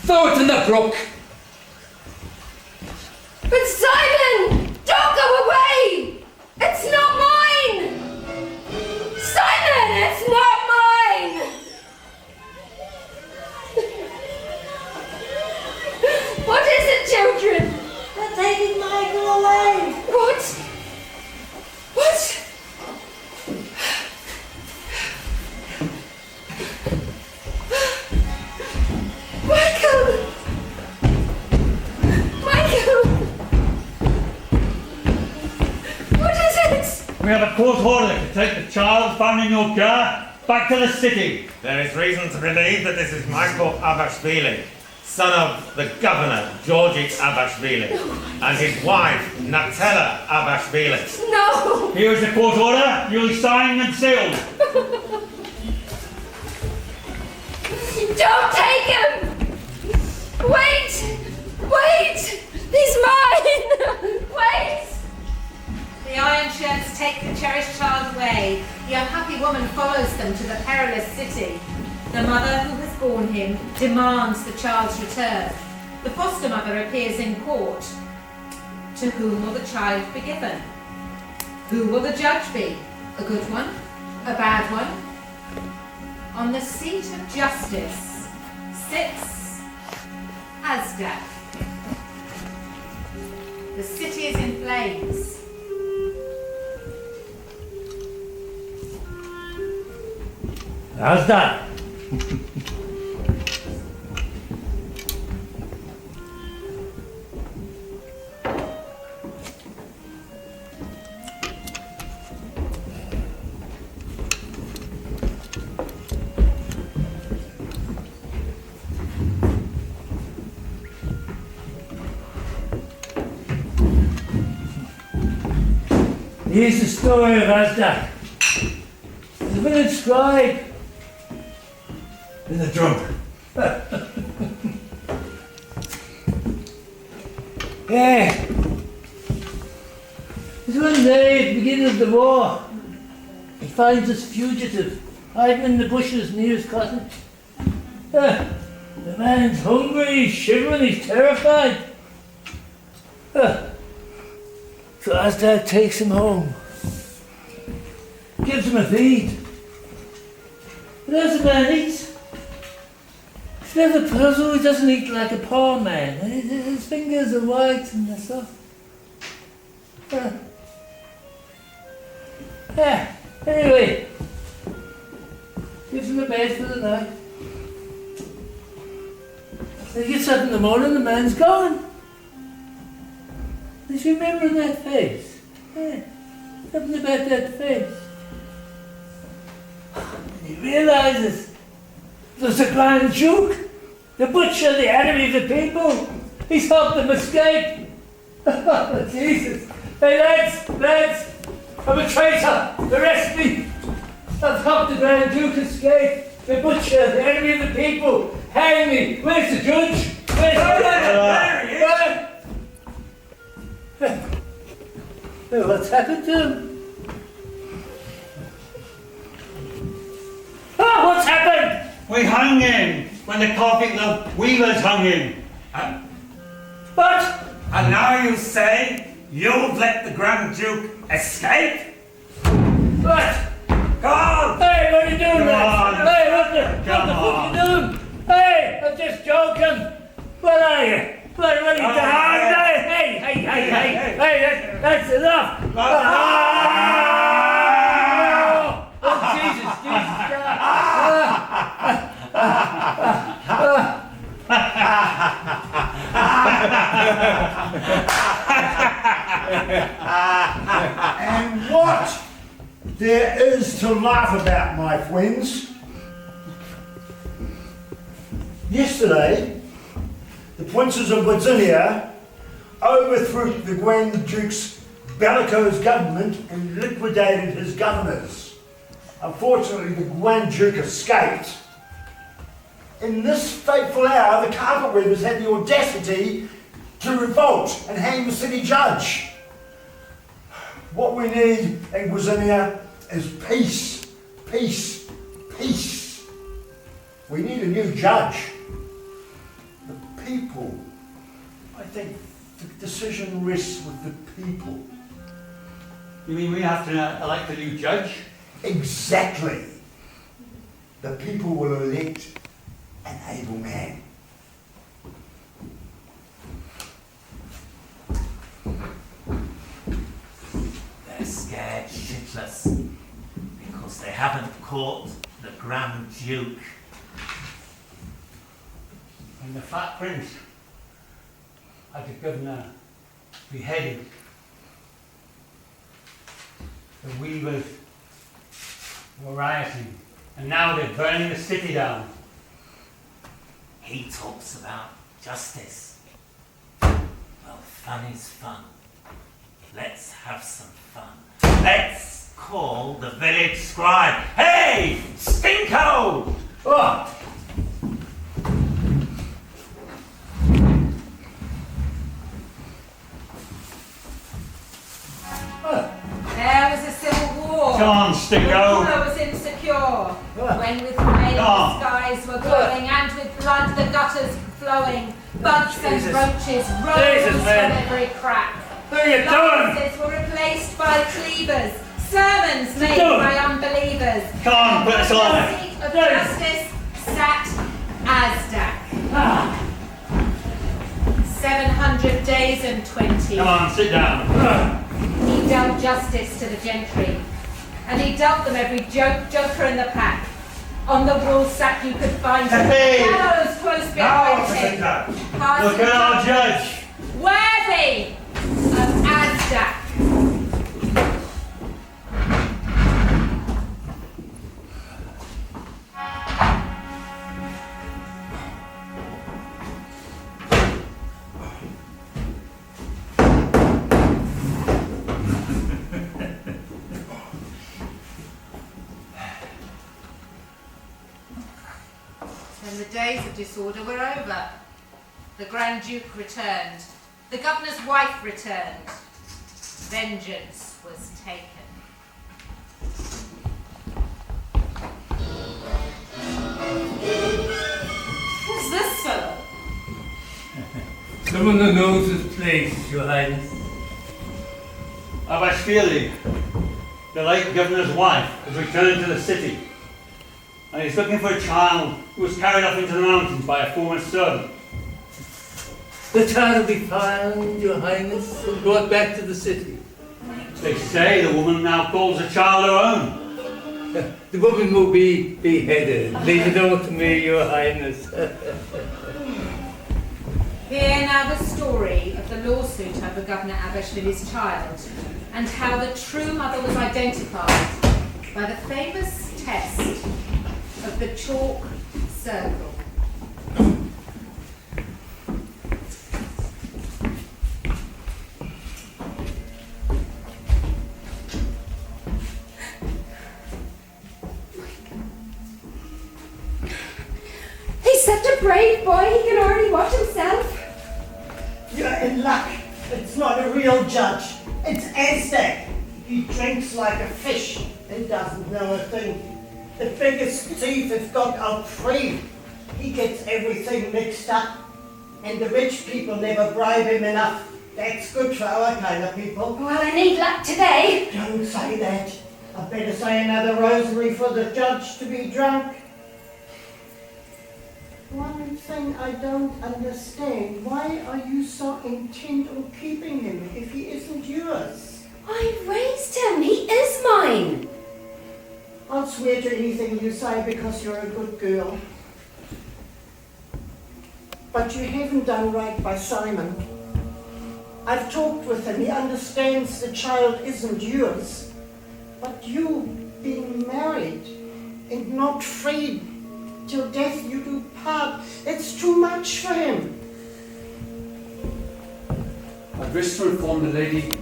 Throw it in the brook. But Simon, don't go away. It's not mine. Simon, it's not mine. What is it, children? They're taking Michael away. What? What? Michael! Michael! What is it? We have a court order to take the child found in your car back to the city. There is reason to believe that this is Michael Abashvili, son of the governor, Georgian Abashvili, and his wife, Natella Abashvili. No! Here is the court order, duly signed and sealed. Don't take him! Wait! Wait! He's mine! Wait! The iron shirts take the cherished child away. The unhappy woman follows them to the perilous city. The mother who has borne him demands the child's return. The foster mother appears in court. To whom will the child be given? Who will the judge be? A good one? A bad one? On the seat of justice sits Azdak. The city is in flames. Azdak! Here's the story of Azdak. The village scribe and the drunk. Yeah. It's one day at the beginning of the war. He finds us fugitive, hiding in the bushes near his cottage. The man's hungry, he's shivering, he's terrified. So Azdak takes him home, gives him a feed. But as the man eats, it's never puzzled. He doesn't eat like a poor man. His fingers are white and they're soft. Anyway, gives him a bed for the night. He gets up in the morning, the man's gone. He's remembering that face. Something about that face. And he realizes there's a Grand Duke, the butcher, the enemy of the people. He's helped them escape. Oh, Jesus. Hey, lads, I'm a traitor. Arrest me. I've helped the Grand Duke escape. The butcher, the enemy of the people. Hang me. Where's the judge? Where's the judge? What's happened to him? Oh, what's happened? We hung him when the weavers hung him. What? And now you say you've let the Grand Duke escape? What? Go on! Hey, what are you doing, lads? Hey, what the fuck are you doing? Hey, I'm just joking. What are you? What are you doing? Hey, that's enough. Oh, Jesus. And what there is to laugh about, my friends. Yesterday, the princes of Virginia overthrew the Grand Duke's bellicose government and liquidated his governors. Unfortunately, the Grand Duke escaped. In this fateful hour, the carpet weavers had the audacity to revolt and hang the city judge. What we need in Virginia is peace, peace, peace. We need a new judge. The people. I think the decision rests with the people. You mean we have to elect a new judge? Exactly. The people will elect an able man. They're scared shitless because they haven't caught the Grand Duke. And the fat prince had the governor beheaded. The weavers were rioting, and now they're burning the city down. He talks about justice. Well, fun is fun. Let's have some fun. Let's call the village scribe. Hey, Stinko! Oh. There was a civil war. Come on, The Stingo. ruler was insecure. When with flame the skies were glowing and with blood the gutters flowing, bugs and roaches rose from every crack. What are you doing? Lances were replaced by cleavers. Sermons made by unbelievers. Come on, put us On on. the seat of justice sat Azdak. 700 days and 20. Come on, sit down. He dealt justice to the gentry, and he dealt them every joker in the pack. On the woolsack you could find gallows close behind him. Look at our judge. Worthy of Azdak. When the days of disorder were over, the Grand Duke returned, the Governor's wife returned, vengeance was taken. Who's this fellow? Someone who knows his place, Your Highness. Abashvili, the late governor's wife, has returned to the city. And he's looking for a child who was carried off into the mountains by a former servant. The child will be found, Your Highness, and brought back to the city. They say the woman now calls the child her own. The woman will be beheaded. Leave it all to me, Your Highness. Hear now the story of the lawsuit over Governor Abashvili's child, and how the true mother was identified by the famous test of the chalk circle. He's such a brave boy, he can already watch himself. You're in luck. It's not a real judge. It's Azdak. He drinks like a fish and doesn't know a thing. The biggest thief has got out free. He gets everything mixed up. And the rich people never bribe him enough. That's good for our kind of people. Well, I need luck today. Don't say that. I'd better say another rosary for the judge to be drunk. One thing I don't understand, why are you so intent on keeping him if he isn't yours? I raised him, he is mine. I'll swear to anything you say because you're a good girl. But you haven't done right by Simon. I've talked with him, he understands the child isn't yours. But you being married and not freed till death you do part, it's too much for him. I wish to inform the lady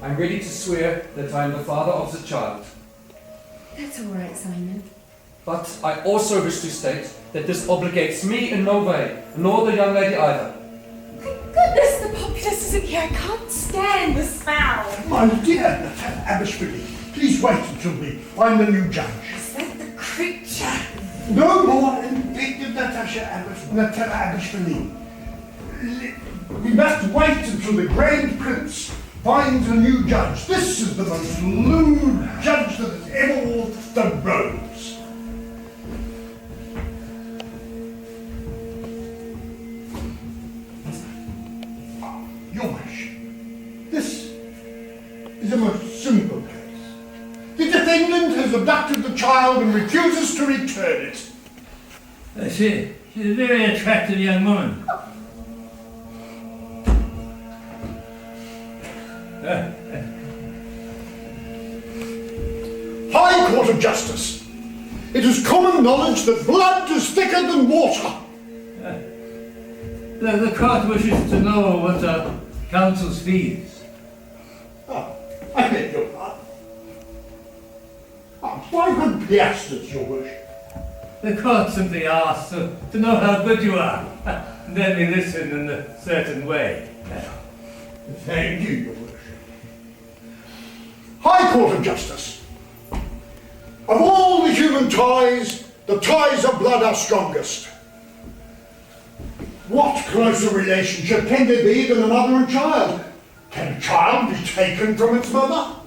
I'm ready to swear that I am the father of the child. That's all right, Simon. But I also wish to state that this obligates me in no way, nor the young lady either. Thank goodness the populace isn't here. I can't stand the smell. My dear Abashvili, please wait until I'm the new judge. Is that the creature? No more infected Natella Abashvili. We must wait until the Grand Prince finds a new judge. This is the most lewd judge that has ever walked the roads. Your Wish, this is a most simple case. The defendant has abducted the child and refuses to return it. I see. She's a very attractive young woman. High Court of Justice. It is common knowledge that blood is thicker than water. The court wishes to know what are counsel's fees. I beg your pardon. 500 piastres, your worship. The court simply asks to know how good you are, and then they listen in a certain way. Thank you, your worship. court of justice. Of all the human ties, the ties of blood are strongest. What closer relationship can there be than a mother and child? Can a child be taken from its mother?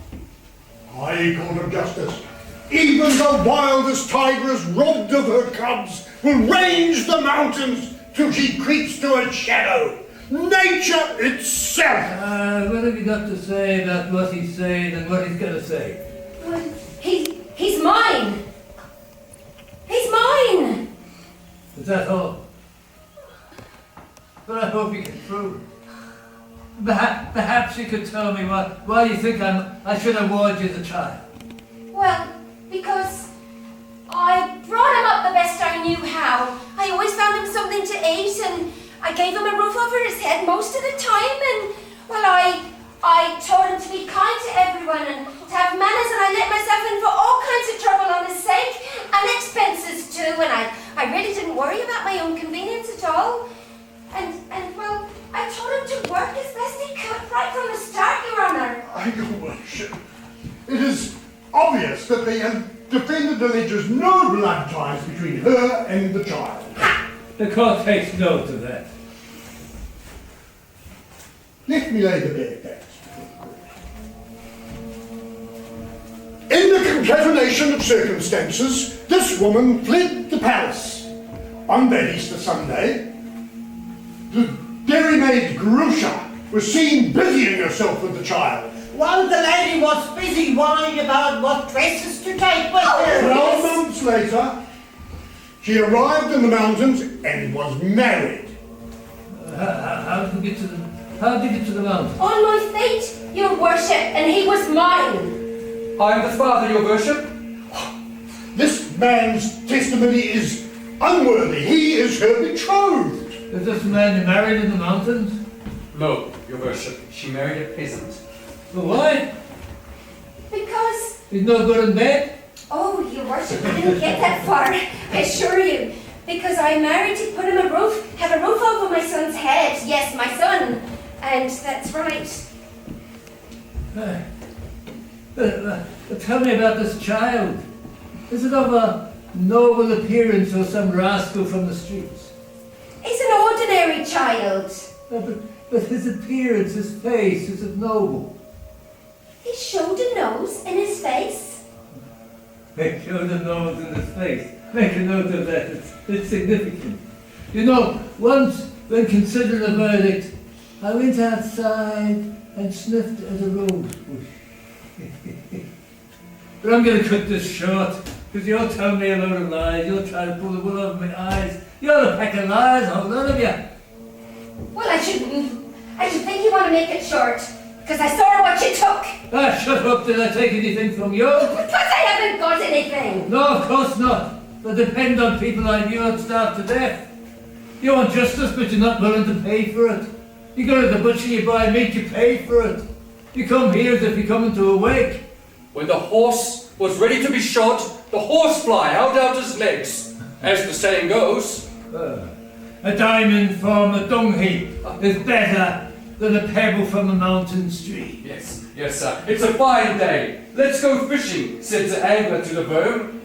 High court of justice. Even the wildest tigress, robbed of her cubs, will range the mountains till she creeps to its shadow. Nature itself! What have you got to say about what he's saying and what he's going to say? Well, he's mine. He's mine. Is that all? But I hope you can prove it. Perhaps you could tell me why you think I should award you the child. Well, because I brought him up the best I knew how. I always found him something to eat, and I gave him a roof over his head most of the time, and, well, I taught him to be kind to everyone and to have manners, and I let myself in for all kinds of trouble on his sake, and expenses too, and I really didn't worry about my own convenience at all. And well, I taught him to work as best he could right from the start, Your Honour. Your worship, it is obvious that the defendant alleges no blood ties between her and the child. The court takes note of that. Let me lay the bare facts. In the concatenation of circumstances, this woman fled the palace. On that Easter Sunday, the dairymaid Grusha was seen busying herself with the child. While the lady was busy worrying about what dresses to take with her. 12 months later, she arrived in the mountains and was married. How did you get to the mountains? On my feet, Your Worship, and he was mine. I am the father, Your Worship. This man's testimony is unworthy. He is her betrothed. Is this man married in the mountains? No, Your Worship. She married a peasant. But why? Because... He's no good in bed? Oh, Your Worship, I didn't get that far, I assure you. Because I married to put him have a roof over my son's head. Yes, my son. And that's right. But tell me about this child. Is it of a noble appearance or some rascal from the streets? He's an ordinary child. But his appearance, his face, is it noble? He showed a nose in his face. He showed a nose in his face. Make a note of that. It's significant. You know, once when considering a verdict, I went outside and sniffed at a rose bush. But I'm going to cut this short, because you're telling me a load of lies. You're trying to pull the wool over my eyes. You're a pack of lies, hold on of you. Well, I should think you want to make it short, because I saw what you took. Ah, shut up. Did I take anything from you? Because I haven't got anything. No, of course not. But depend on people like you and starve to death. You want justice, but you're not willing to pay for it. You go to the butcher, you buy meat, you pay for it. You come here as if you're coming to a wake. When the horse was ready to be shot, the horsefly held out his legs, as the saying goes. A diamond from a dung heap is better than a pebble from a mountain stream. Yes, sir. It's a fine day. Let's go fishing, said the angler to the worm.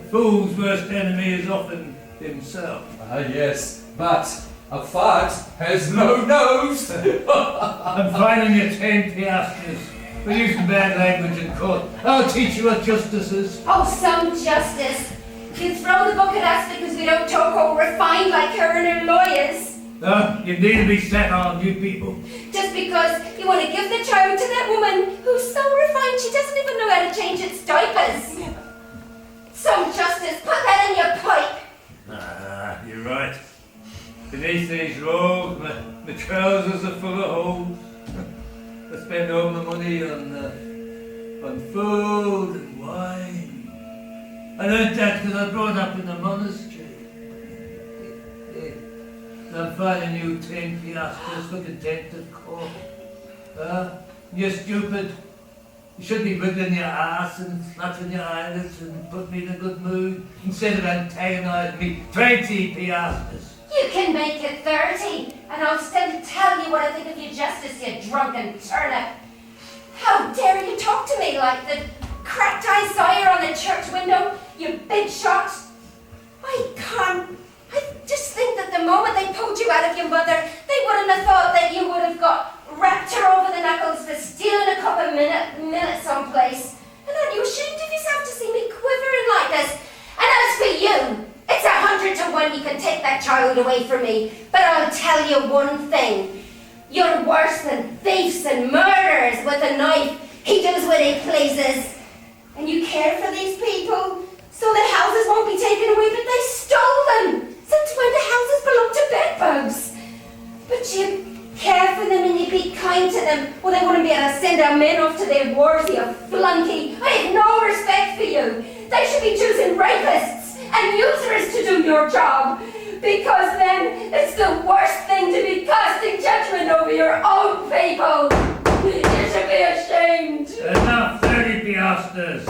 Fool's worst enemy is often himself. Yes, but a fart has no nose. I'm fining you 10 piastres for using bad language in court. I'll teach you what justice is. Oh, some justice. You throw the book at us because we don't talk or refined like her and her lawyers. You need to be set on, you people. Just because you want to give the child to that woman who's so refined she doesn't even know how to change its diapers. Some justice. Put that in your pipe. You're right. Beneath these robes, my trousers are full of holes. I spend all my money on food and wine. I learned that because I grew up in a monastery. I'm finding you 10 piastres for contempt of court. You're stupid. You should be wiggling your ass and fluttering your eyelids and put me in a good mood instead of antagonizing me. 20 piastres. You can make it 30, and I'll still tell you what I think of your justice, you drunken turnip. How dare you talk to me say, like the cracked eye sire on the church window, you big shot. I just think that the moment they pulled you out of your mother, they wouldn't have thought that you would have got wrapped her over the knuckles for stealing a cup of millet someplace. And aren't you ashamed of yourself to see me quivering like this? And as for you, it's 100 to 1 you can take that child away from me. But I'll tell you one thing. You're worse than thieves and murderers with a knife. He does what he pleases. And you care for these people so that houses won't be taken away, but they stole them. Since when do houses belong to bedbugs? But you care for them and you be kind to them. Well, they wouldn't be able to send our men off to their wars, you flunky. I have no respect for you. They should be choosing rapists and usurers to do your job. Because then it's the worst thing to be casting judgment over your own people. You should be ashamed. Enough, 30 piastres.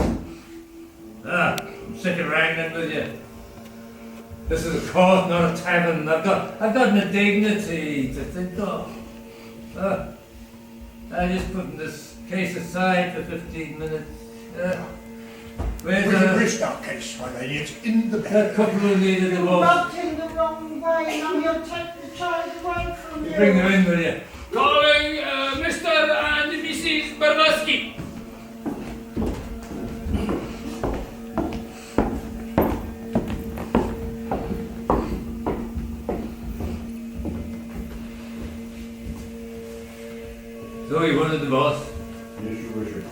I'm sick of wrangling with you. This is a court, not a tavern. I've got my dignity to think of. I'm just putting this case aside for 15 minutes. Where's the Bristol case, my lady? It's in the bed. That couple who needed a divorce. Rubbed in the wrong way, now you'll take the child away from you. Bring her in, will you? Calling Mr. and Mrs. Bernaski. So you want a divorce? Yes, your worship.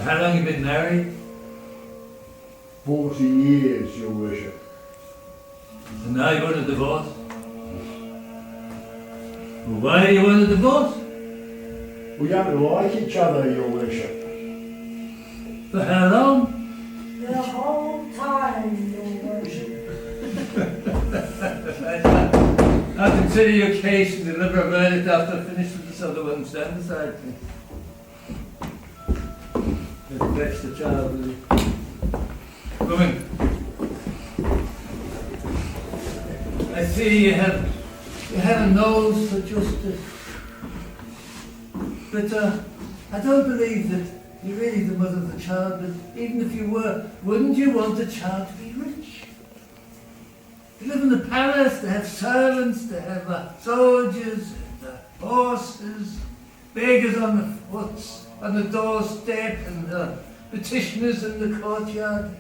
How long have you been married? 40 years, your worship. And now you want a divorce? Well, why do you want a divorce? We don't like each other, your worship. For how long? The whole time, your worship. I'll consider your case and deliver a verdict after I finish with this other one. Stand aside, please. Let's fetch the child, will you? Come in. I see you have a nose for justice. But I don't believe that you're really the mother of the child, but even if you were, wouldn't you want the child to be rich? To live in the palace, to have servants, to have soldiers, and horses, beggars on the foots, on the doorstep, and petitioners in the courtyard.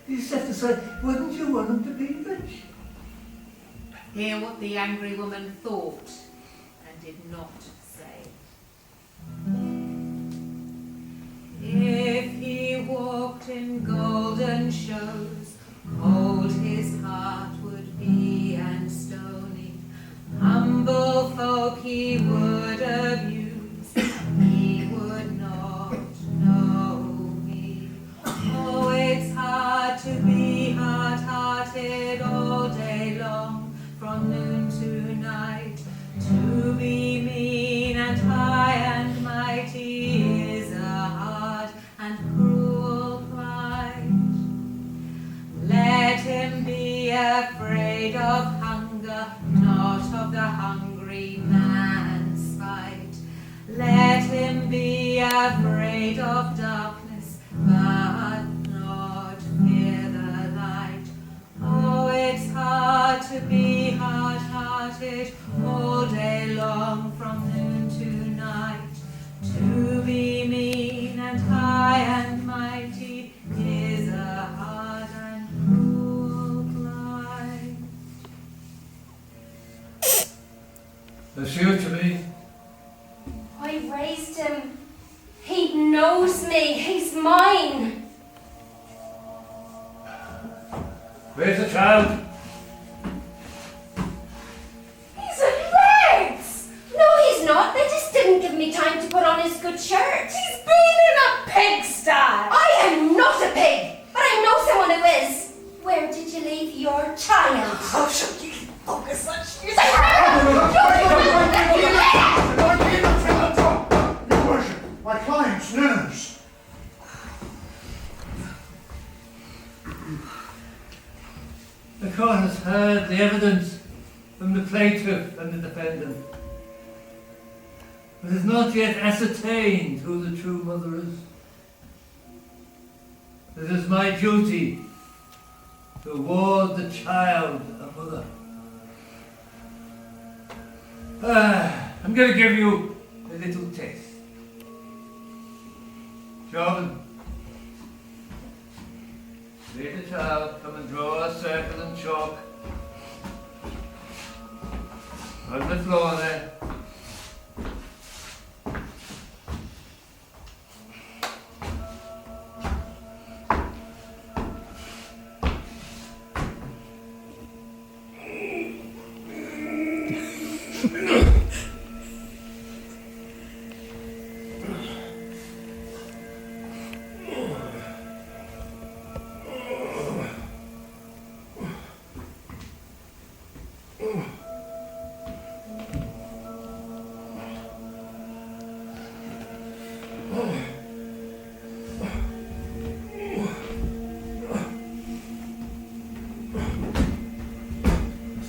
You just have to say, wouldn't you want them to be rich? Hear what the angry woman thought and did not say. If he walked in golden shows, cold his heart would be and stony. Humble folk he would abuse, he would not know me. Oh, it's hard to be hard-hearted all day long, from noon to night. To be mean and high and mighty is a hard and cruel plight. Let him be afraid of hunger, not of the hungry man's spite. Let him be afraid of darkness, but not fear the light. Oh, it's hard to be hard-hearted all day long, from noon to night. To be mean and high and mighty is a hard and cruel plight. I see what you mean. I raised him. He knows me. He's mine. Where's the child? He's in rags. No, he's not. They just didn't give me time to put on his good shirt. He's been in a pigsty. I am not a pig, but I know someone who is. Where did you leave your child? Oh, should you focus on shit? Your worship, my client's nerves. The court has heard the evidence from the plaintiff and the defendant. It is not yet ascertained who the true mother is. It is my duty to award the child a mother. I'm going to give you a little test. Jordan, lead the child, come and draw a circle and chalk on the floor there.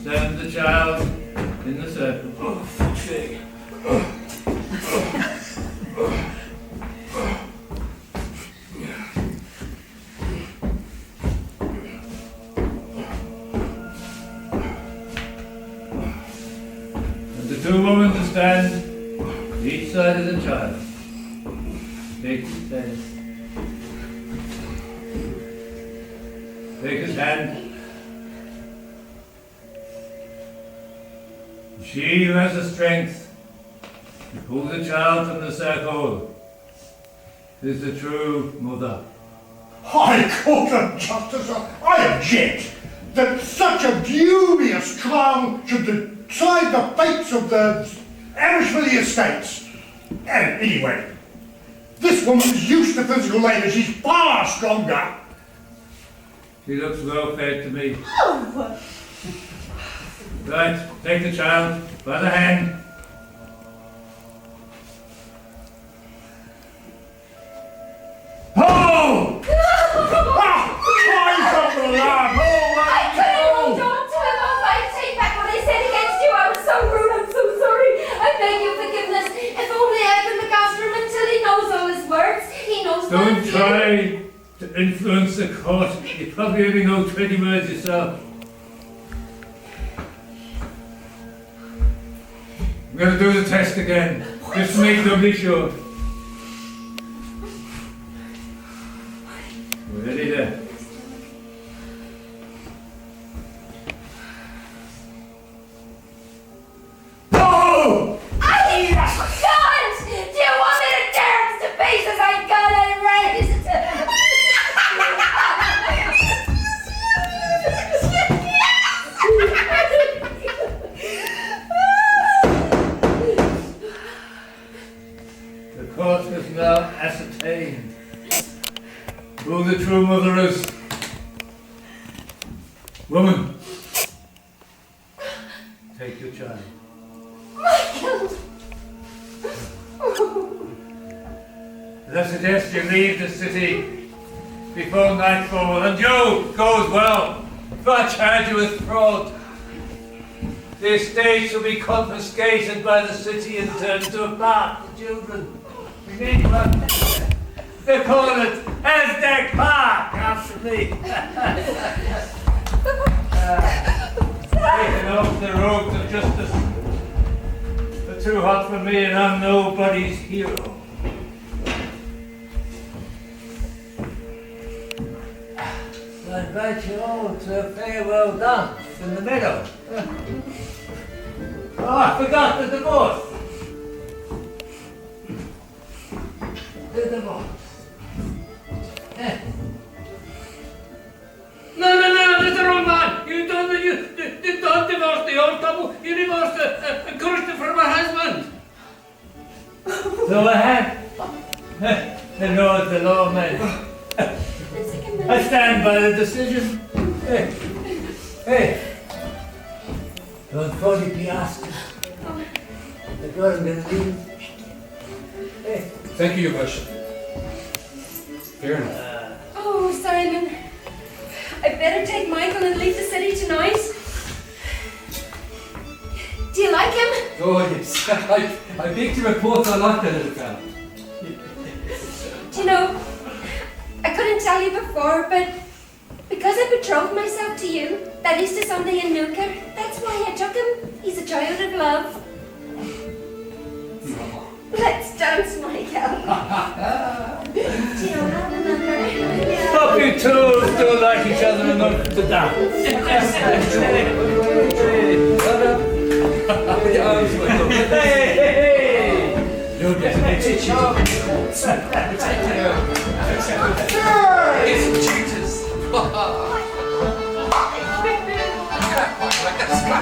Stand the child in the circle. Oh, fuck's sake. And the two women to stand each side of the child. Take his hand. Take his hand. She who has the strength to pull the child from the circle is the true mother. High Court of Justice, I object that such a dubious trial should decide the fates of the Aberystwyth estates. And anyway, this woman's used to physical labour, she's far stronger. She looks well fed to me. Oh! Right, take the child by the hand. Pull! I couldn't hold on to him. I take back what I said against you. I was so rude. I'm so sorry. I beg your forgiveness. If only I can look after him until he knows all his words. He knows Don't try to influence the court. You probably only know 20 words yourself. I'm going to do the test again, just to make doubly sure. Ready there. Oh! I can't! Do you want me to tear him to pieces? I gotta erase it! The court has now ascertained who the true mother is. Woman, take your child. Michael! I suggest you leave the city before nightfall, and you goes well, if I charge you with fraud. The estate shall be confiscated by the city and turned to a park for children. We need one. They call it Azdak Park after me. Taking off the robes of justice. They're too hot for me, and I'm nobody's hero. I invite you all to a farewell dance in the meadow. Oh, I forgot the divorce. The divorce. No, that's the wrong man. You don't divorce the old couple. You divorce Grusha from her husband. So I have. The Lord, the lawman. I stand by the decision. Hey. Don't forget the piastres. The girl I'm going to leave. Hey. Thank you, Your Worship. Fair enough. Oh, Simon. I better take Michael and leave the city tonight. Do you like him? Oh, yes. I beg to report I like that little fellow. Do you know, I couldn't tell you before, but because I betrothed myself to you that Easter Sunday in Nooker, that's why I took him. He's a child of love. Let's dance, Michael. Do you have a number? Hope you two still like each other enough to dance. With your arms wide. Hey! No, it's itchy. It's tutors. Like that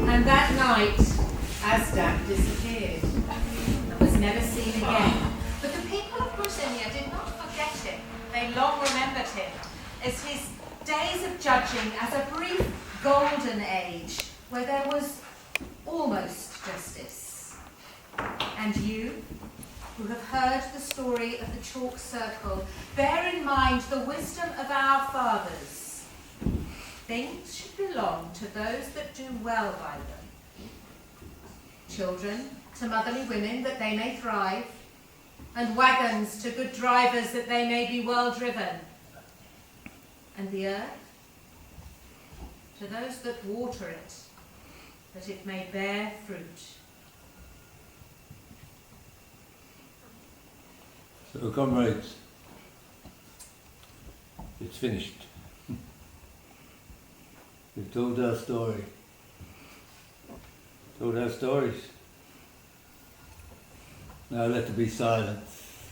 And that night, Azdak disappeared and was never seen again. But the people of Grusha did not forget him. They long remembered him as his days of judging as a brief golden age where there was almost justice. And you, who have heard the story of the chalk circle, bear in mind the wisdom of our fathers. Things should belong to those that do well by them. Children to motherly women that they may thrive, and wagons to good drivers that they may be well driven. And the earth to those that water it, that it may bear fruit. So, comrades, it's finished. We've told our story. Told our stories. Now let there be silence.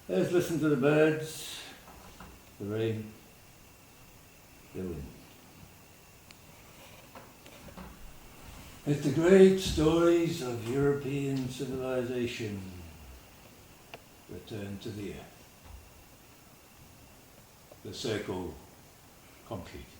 Let's listen to the birds, the rain, the wind. Let the great stories of European civilization return to the earth. The circle complete.